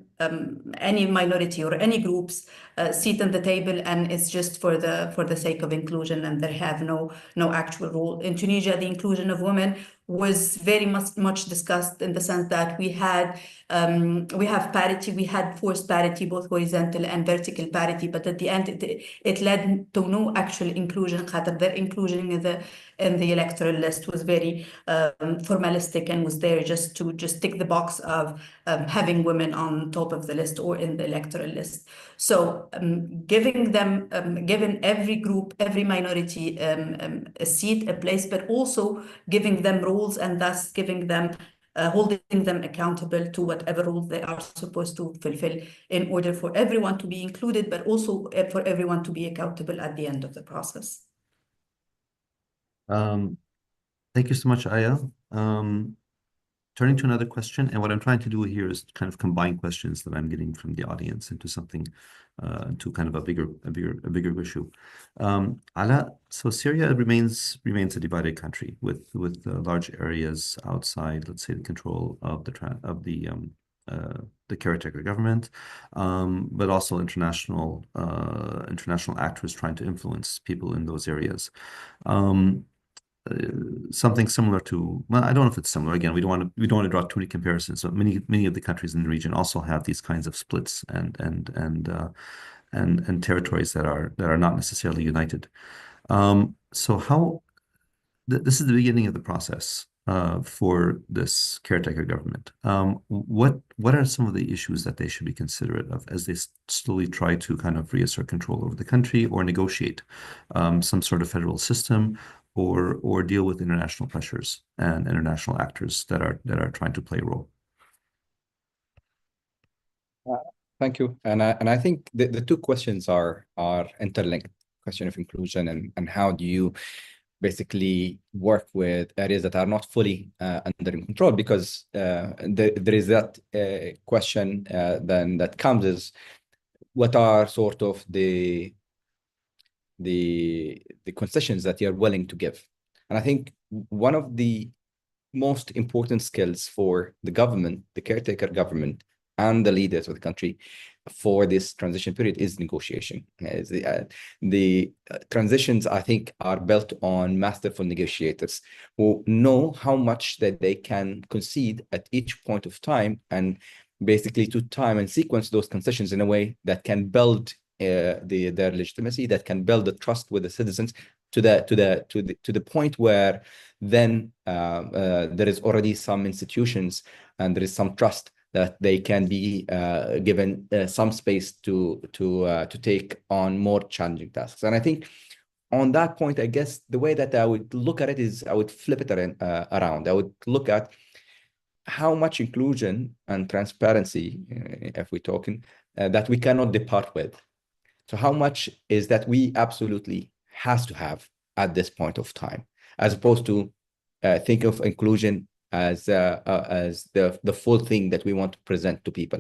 any minority or any groups seat on the table, and it's just for the sake of inclusion, and they have no actual role. In Tunisia, the inclusion of women was very much discussed in the sense that we have parity, we had forced parity, both horizontal and vertical parity, but at the end it led to no actual inclusion. Their inclusion in the electoral list was very formalistic and was there just to tick the box of having women on top of the list or in the electoral list. So giving every group, every minority a seat, a place, but also giving them roles, and thus giving them holding them accountable to whatever roles they are supposed to fulfill in order for everyone to be included, but also for everyone to be accountable at the end of the process.
Thank you so much, Aya. Turning to another question, and what I'm trying to do here is kind of combine questions that I'm getting from the audience into something, to kind of a bigger issue. Ala, so Syria remains a divided country with large areas outside, let's say, the control of the caretaker government, but also international actors trying to influence people in those areas. Something similar to, well, I don't know if it's similar. Again, we don't want to draw too many comparisons. So many of the countries in the region also have these kinds of splits and territories that are not necessarily united. So this is the beginning of the process for this caretaker government. What are some of the issues that they should be considerate of as they slowly try to kind of reassert control over the country or negotiate some sort of federal system, or deal with international pressures and international actors that are trying to play a role?
Thank you. And I think the two questions are interlinked. Question of inclusion and how do you basically work with areas that are not fully under control, because there is that question then that comes is, what are sort of the concessions that you're willing to give? And I think one of the most important skills for the government, the caretaker government, and the leaders of the country for this transition period is negotiation. The transitions, I think, are built on masterful negotiators who know how much that they can concede at each point of time, and basically to time and sequence those concessions in a way that can build their legitimacy, that can build the trust with the citizens to the point where then there is already some institutions and there is some trust that they can be given some space to take on more challenging tasks. And I think on that point, I guess the way that I would look at it is I would flip it around. I would look at how much inclusion and transparency, if we're talking, that we cannot depart with. So how much is that we absolutely has to have at this point of time, as opposed to think of inclusion as the full thing that we want to present to people.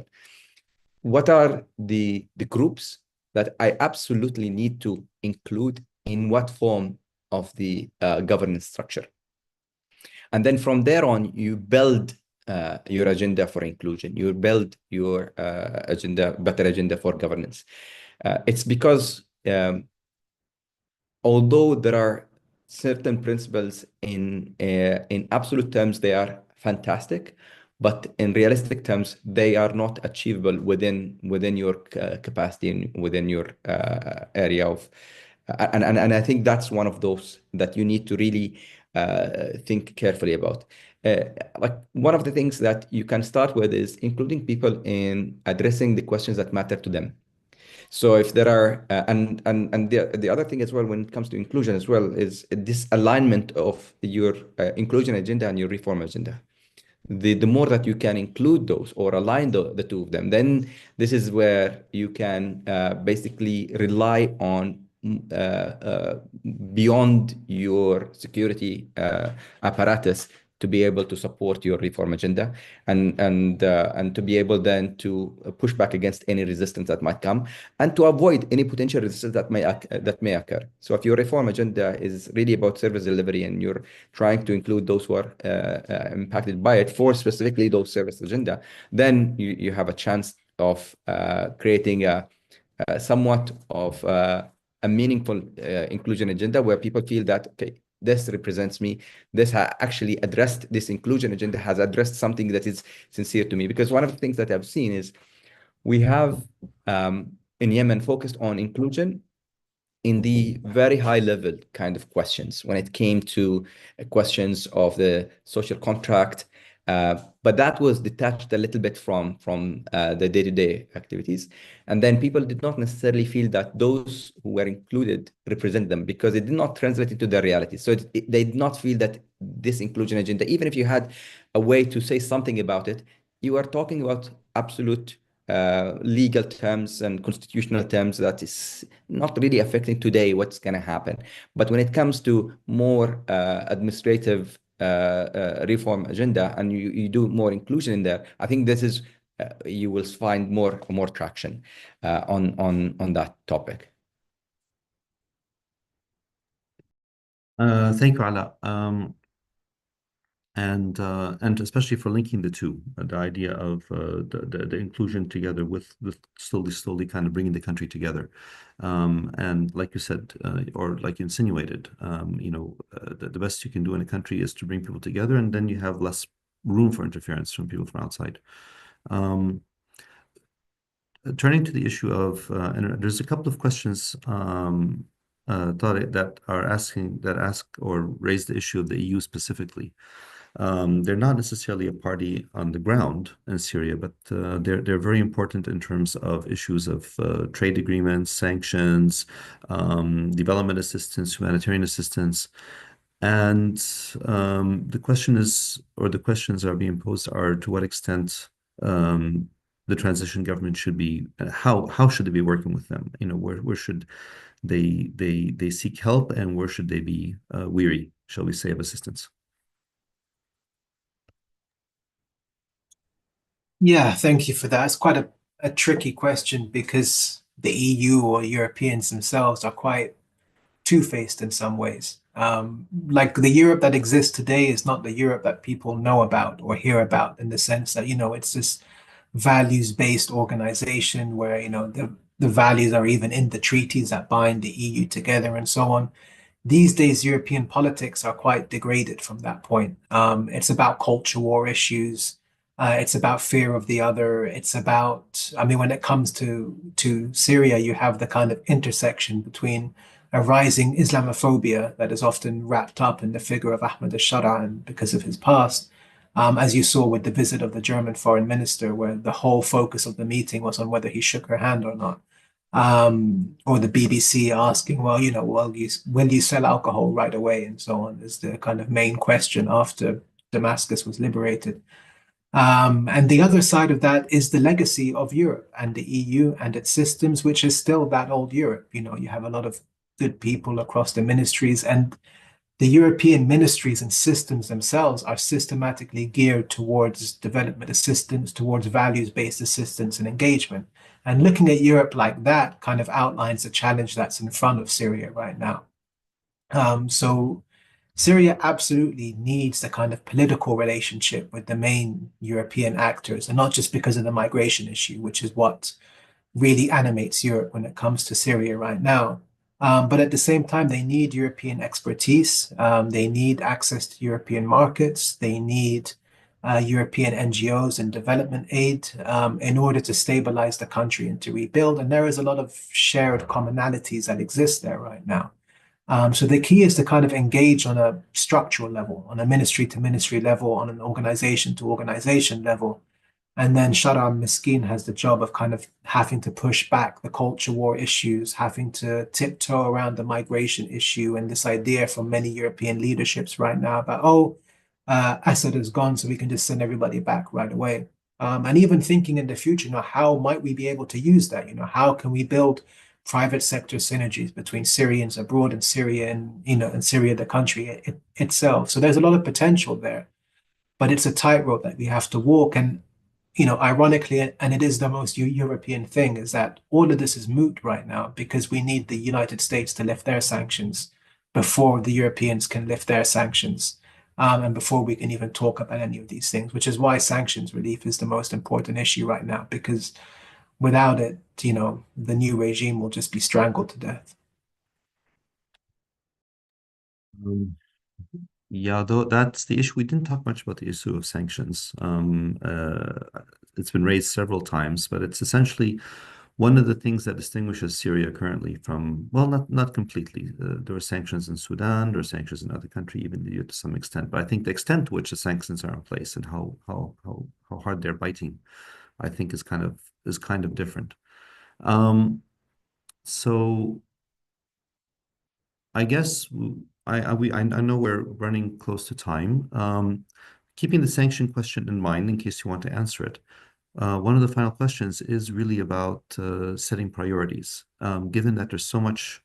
What are the groups that I absolutely need to include in what form of the governance structure? And then from there on, you build your agenda for inclusion. You build your better agenda for governance. It's because although there are certain principles in absolute terms, they are fantastic, but in realistic terms, they are not achievable within your capacity and within your area of And I think that's one of those that you need to really think carefully about. Like one of the things that you can start with is including people in addressing the questions that matter to them. So if there are, and the other thing as well, when it comes to inclusion as well, is this alignment of your inclusion agenda and your reform agenda. The more that you can include those or align the two of them, then this is where you can basically rely on beyond your security apparatus to be able to support your reform agenda and to be able then to push back against any resistance that might come and to avoid any potential resistance that may occur. So if your reform agenda is really about service delivery and you're trying to include those who are impacted by it for specifically those service agenda, then you have a chance of creating somewhat of a meaningful inclusion agenda where people feel that, okay, this represents me. This actually addressed, this inclusion agenda has addressed something that is sincere to me. Because one of the things that I've seen is we have in Yemen focused on inclusion in the very high level kind of questions when it came to questions of the social contract. But that was detached a little bit from the day-to-day activities. And then people did not necessarily feel that those who were included represent them because it did not translate into their reality. So they did not feel that this inclusion agenda, even if you had a way to say something about it, you are talking about absolute legal terms and constitutional terms that is not really affecting today what's going to happen. But when it comes to more administrative reform agenda and you do more inclusion in there, I think this is you will find more traction on that topic.
Thank you, Ala. And especially for linking the two, the idea of the inclusion together with slowly kind of bringing the country together. And like you said, or like you insinuated, the best you can do in a country is to bring people together, and then you have less room for interference from people from outside. Turning to the issue of, and there's a couple of questions that ask or raise the issue of the EU specifically. They're not necessarily a party on the ground in Syria, but they're very important in terms of issues of trade agreements, sanctions, development assistance, humanitarian assistance. And the question is, or the questions are being posed are to what extent the transition government should be, how should they be working with them? Where should they seek help, and where should they be weary, shall we say, of assistance?
Yeah, thank you for that. It's quite a tricky question because the EU or Europeans themselves are quite two-faced in some ways. Like the Europe that exists today is not the Europe that people know about or hear about, in the sense that, it's this values-based organization where, the values are even in the treaties that bind the EU together and so on. These days, European politics are quite degraded from that point. It's about culture war issues. It's about fear of the other. It's about, when it comes to Syria, you have the kind of intersection between a rising Islamophobia that is often wrapped up in the figure of Ahmed al-Shara and because of his past, as you saw with the visit of the German foreign minister, where the whole focus of the meeting was on whether he shook her hand or not. Or the BBC asking, will you sell alcohol right away and so on, is the kind of main question after Damascus was liberated. And the other side of that is the legacy of Europe and the EU and its systems, which is still that old Europe. You have a lot of good people across the ministries, and the European ministries and systems themselves are systematically geared towards development assistance, towards values-based assistance and engagement. And looking at Europe like that kind of outlines the challenge that's in front of Syria right now. So Syria absolutely needs the kind of political relationship with the main European actors, and not just because of the migration issue, which is what really animates Europe when it comes to Syria right now. But at the same time, they need European expertise. They need access to European markets. They need European NGOs and development aid in order to stabilize the country and to rebuild. And there is a lot of shared commonalities that exist there right now. So the key is to kind of engage on a structural level, on a ministry to ministry level, on an organization to organization level. And then Shara Miskeen has the job of kind of having to push back the culture war issues, having to tiptoe around the migration issue and this idea from many European leaderships right now about, oh, Assad is gone, so we can just send everybody back right away. And even thinking in the future, how might we be able to use that? How can we build private sector synergies between Syrians abroad and Syria and Syria, the country itself? So there's a lot of potential there, but it's a tightrope that we have to walk. And ironically, and it is the most European thing, is that all of this is moot right now because we need the United States to lift their sanctions before the Europeans can lift their sanctions, and before we can even talk about any of these things, which is why sanctions relief is the most important issue right now, because without it, the new regime will just be strangled to death.
Yeah, though that's the issue. We didn't talk much about the issue of sanctions. It's been raised several times, but it's essentially one of the things that distinguishes Syria currently from, well, not completely. There are sanctions in Sudan, there are sanctions in other countries, even Libya to some extent. But I think the extent to which the sanctions are in place and how hard they're biting, I think is kind of different. So I guess I know we're running close to time. Keeping the sanction question in mind, in case you want to answer it, one of the final questions is really about setting priorities. Given that there's so much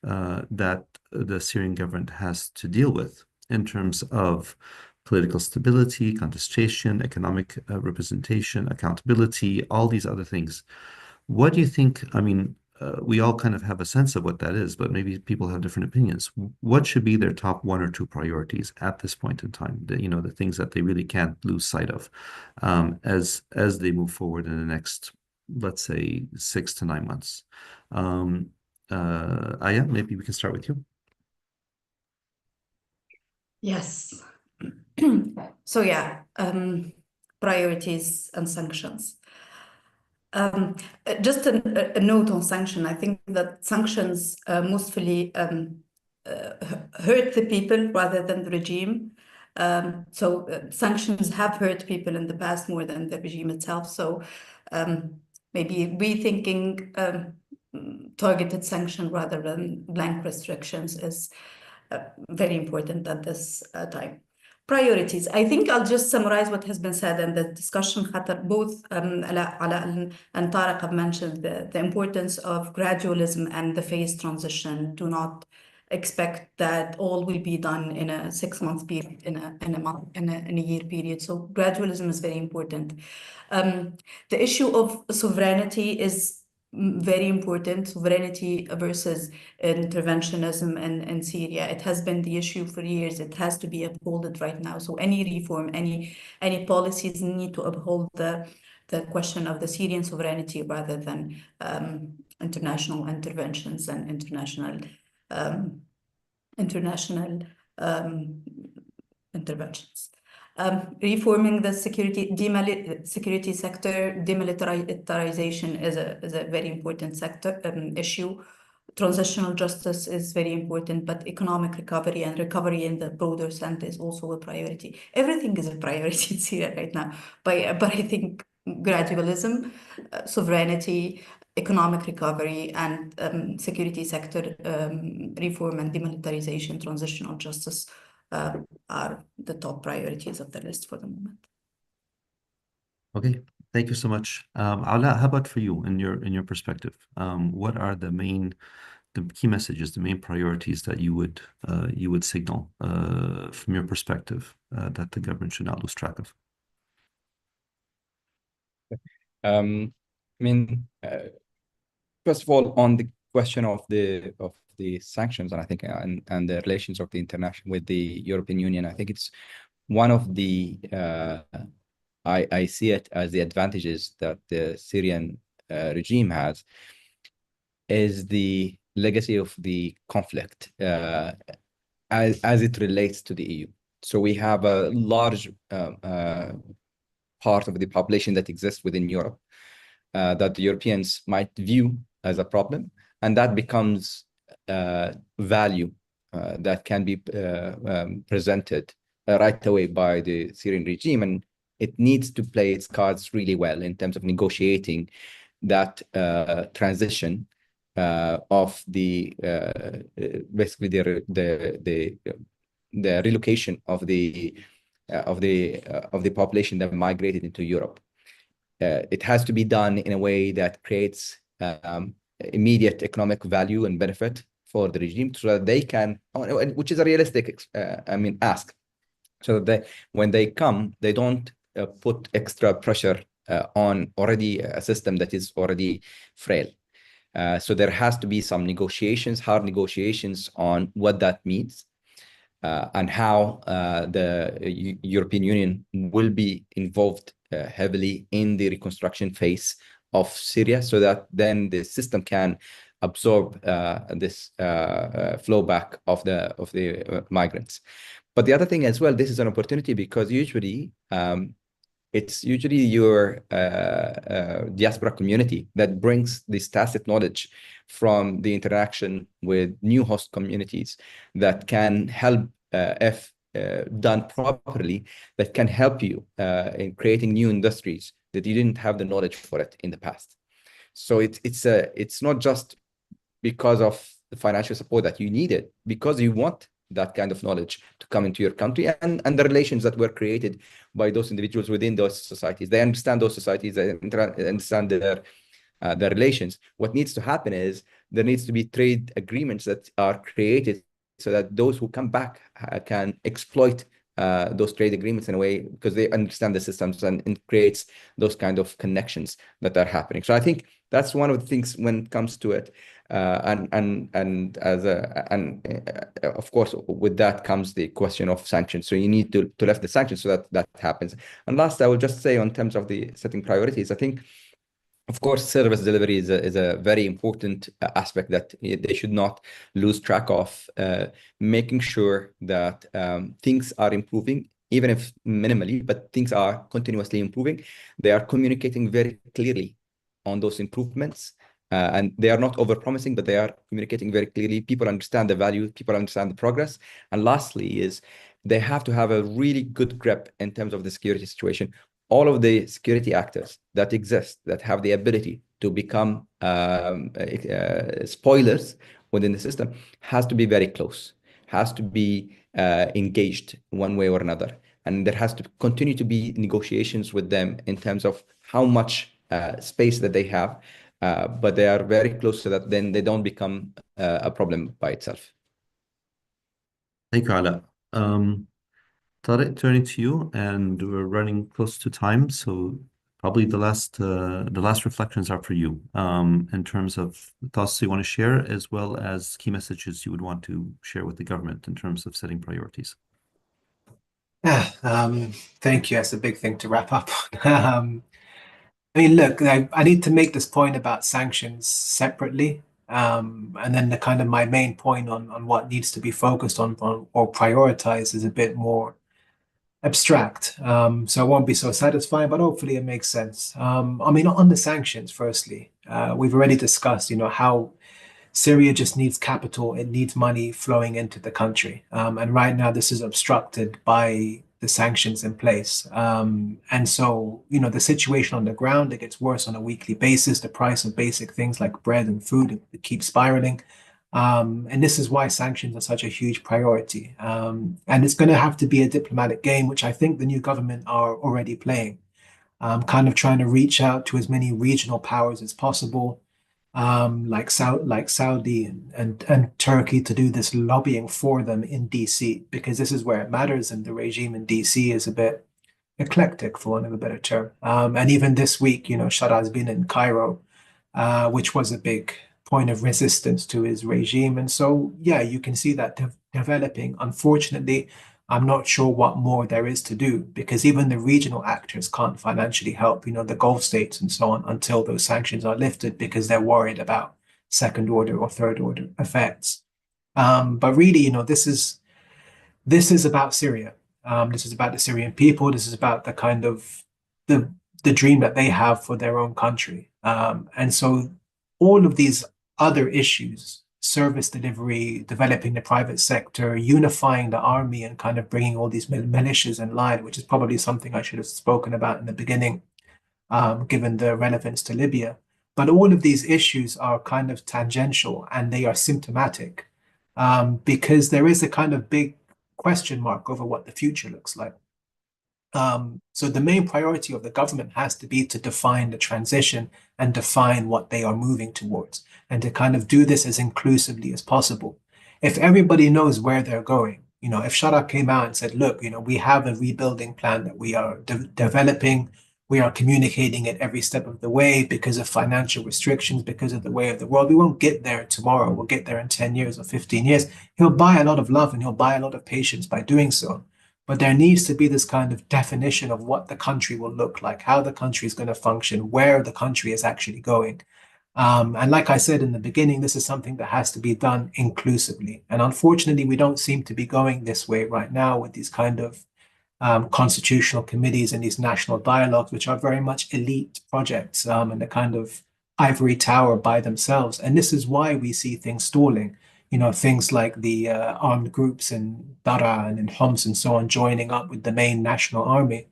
that the Syrian government has to deal with in terms of political stability, contestation, economic representation, accountability, all these other things. What do you think? I mean, we all kind of have a sense of what that is, but maybe people have different opinions. What should be their top 1 or 2 priorities at this point in time? The things that they really can't lose sight of as they move forward in the next, let's say, 6 to 9 months. Aya, maybe we can start with you.
Yes. So yeah, priorities and sanctions. Just a note on sanction. I think that sanctions mostly hurt the people rather than the regime. Sanctions have hurt people in the past more than the regime itself. So maybe rethinking targeted sanction rather than blank restrictions is very important at this time. Priorities. I think I'll just summarize what has been said in the discussion. Both Ala and Tariq have mentioned the importance of gradualism and the phase transition. Do not expect that all will be done in a 6-month period, in a year period. So gradualism is very important. The issue of sovereignty is very important. Sovereignty versus interventionism in Syria. It has been the issue for years. It has to be upheld right now. So any reform, any policies need to uphold the question of the Syrian sovereignty rather than international interventions and international interventions. Reforming the security sector, demilitarization is a very important sector issue. Transitional justice is very important, but economic recovery and recovery in the broader sense is also a priority. Everything is a priority in Syria right now, but I think gradualism, sovereignty, economic recovery, and security sector reform and demilitarization, transitional justice are the top priorities of the list for the moment.
Okay, thank you so much. Ala, how about for you in your perspective? What are the key messages, the main priorities that you would signal from your perspective that the government should not lose track of?
First of all, on the question of the sanctions, and I think and the relations of the international with the European Union, I think it's one of the I see it as the advantages that the Syrian regime has is the legacy of the conflict as it relates to the EU. So we have a large part of the population that exists within Europe that the Europeans might view as a problem, and that becomes value that can be presented right away by the Syrian regime, and it needs to play its cards really well in terms of negotiating that transition of the basically the relocation of the population that migrated into Europe. It has to be done in a way that creates immediate economic value and benefit for the regime, so that they can, which is a realistic, ask, so that when they come, they don't put extra pressure on already a system that is already frail. So there has to be some negotiations, hard negotiations on what that means. And how the European Union will be involved heavily in the reconstruction phase of Syria, so that then the system can absorb this flow back of the migrants. But the other thing as well, this is an opportunity because usually it's usually your diaspora community that brings this tacit knowledge from the interaction with new host communities that can help, if done properly, that can help you in creating new industries that you didn't have the knowledge for it in the past. So it's not just because of the financial support that you needed, because you want that kind of knowledge to come into your country, and the relations that were created by those individuals within those societies. They understand those societies, they understand their relations. What needs to happen is there needs to be trade agreements that are created so that those who come back can exploit those trade agreements in a way, because they understand the systems, and it creates those kind of connections that are happening. So I think that's one of the things when it comes to it. Of course, with that comes the question of sanctions. So you need to lift the sanctions so that happens. And last, I will just say, on terms of the setting priorities, I think, of course, service delivery is a very important aspect that they should not lose track of, making sure that things are improving, even if minimally, but things are continuously improving. They are communicating very clearly on those improvements. And they are not overpromising, but they are communicating very clearly. People understand the value, people understand the progress. And lastly is they have to have a really good grip in terms of the security situation. All of the security actors that exist, that have the ability to become spoilers within the system, has to be very close, has to be engaged one way or another. And there has to continue to be negotiations with them in terms of how much space that they have. But they are very close so that then they don't become a problem by itself.
Thank you, Ala. Tariq, turning to you, and we're running close to time, so probably the last reflections are for you, in terms of thoughts you want to share, as well as key messages you would want to share with the government in terms of setting priorities.
Thank you. That's a big thing to wrap up on. Look, I need to make this point about sanctions separately, and then the kind of my main point on what needs to be focused on or prioritized is a bit more abstract. So I won't be so satisfying, but hopefully it makes sense. On the sanctions, firstly, we've already discussed, how Syria just needs capital, it needs money flowing into the country. And right now this is obstructed by the sanctions in place. And so, the situation on the ground, it gets worse on a weekly basis. The price of basic things like bread and food, it keeps spiraling. And this is why sanctions are such a huge priority. And it's going to have to be a diplomatic game, which I think the new government are already playing, kind of trying to reach out to as many regional powers as possible, like Saudi and Turkey, to do this lobbying for them in DC, because this is where it matters, and the regime in DC is a bit eclectic, for want of a better term. And even this week, Shara has been in Cairo, which was a big point of resistance to his regime. And so, yeah, you can see that developing. Unfortunately, I'm not sure what more there is to do, because even the regional actors can't financially help, the Gulf states and so on, until those sanctions are lifted, because they're worried about second order or third order effects. But really, this is about Syria. This is about the Syrian people. This is about the kind of the dream that they have for their own country. And so all of these other issues, service delivery, developing the private sector, unifying the army, and kind of bringing all these militias in line, which is probably something I should have spoken about in the beginning, given the relevance to Libya. But all of these issues are kind of tangential and they are symptomatic, because there is a kind of big question mark over what the future looks like. So the main priority of the government has to be to define the transition and define what they are moving towards, and to kind of do this as inclusively as possible. If everybody knows where they're going, if Shara came out and said, look, we have a rebuilding plan that we are developing, we are communicating it every step of the way because of financial restrictions, because of the way of the world, we won't get there tomorrow, we'll get there in 10 years or 15 years. He'll buy a lot of love and he'll buy a lot of patience by doing so. But there needs to be this kind of definition of what the country will look like, how the country is going to function, where the country is actually going. And like I said in the beginning, this is something that has to be done inclusively. And unfortunately, we don't seem to be going this way right now with these kind of constitutional committees and these national dialogues, which are very much elite projects and the kind of ivory tower by themselves. And this is why we see things stalling. Things like the armed groups in Dara and in Homs and so on joining up with the main national army.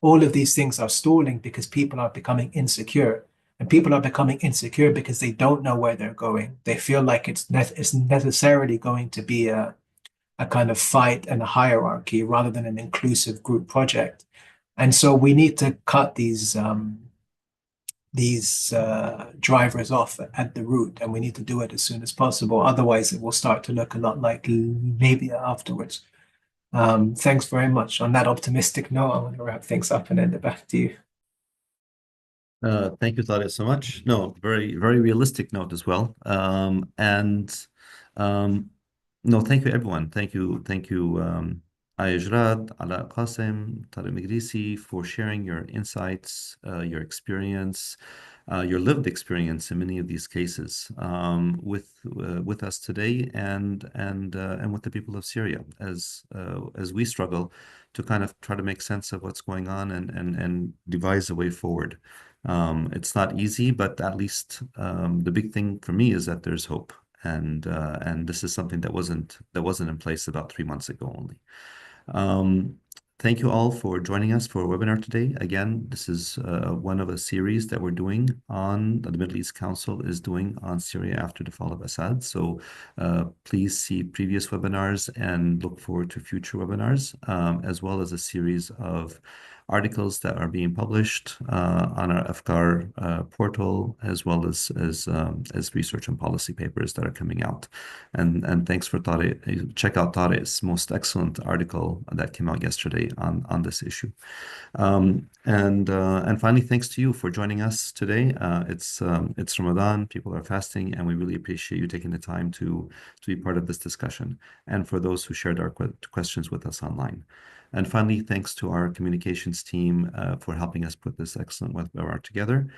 All of these things are stalling because people are becoming insecure. And people are becoming insecure because they don't know where they're going. They feel like it's necessarily going to be a kind of fight and a hierarchy rather than an inclusive group project. And so we need to cut these drivers off at the root, and we need to do it as soon as possible. Otherwise, it will start to look a lot like Libya afterwards. Thanks very much. On that optimistic note, I want to wrap things up and end it back to you.
Thank you, Tariq, so much. No, very, very realistic note as well. No, thank you, everyone. Thank you, Ayajrad, Ala Qasim, Tariq Migrisi, for sharing your insights, your experience, your lived experience in many of these cases with us today, and with the people of Syria as we struggle to kind of try to make sense of what's going on and devise a way forward. It's not easy, but at least the big thing for me is that there's hope, and this is something that wasn't in place about 3 months ago only. Thank you all for joining us for a webinar today. Again, this is one of a series that we're doing on the Middle East Council is doing on Syria after the fall of Assad. So please see previous webinars and look forward to future webinars, as well as a series of articles that are being published on our Afkar portal, as well as research and policy papers that are coming out. And thanks for Tariq. Check out Tariq's most excellent article that came out yesterday on this issue. And finally, thanks to you for joining us today. It's Ramadan, people are fasting, and we really appreciate you taking the time to be part of this discussion, and for those who shared our questions with us online. And finally, thanks to our communications team for helping us put this excellent webinar together.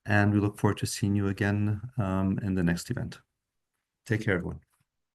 And we look forward to seeing you again in the next event. Take care, everyone.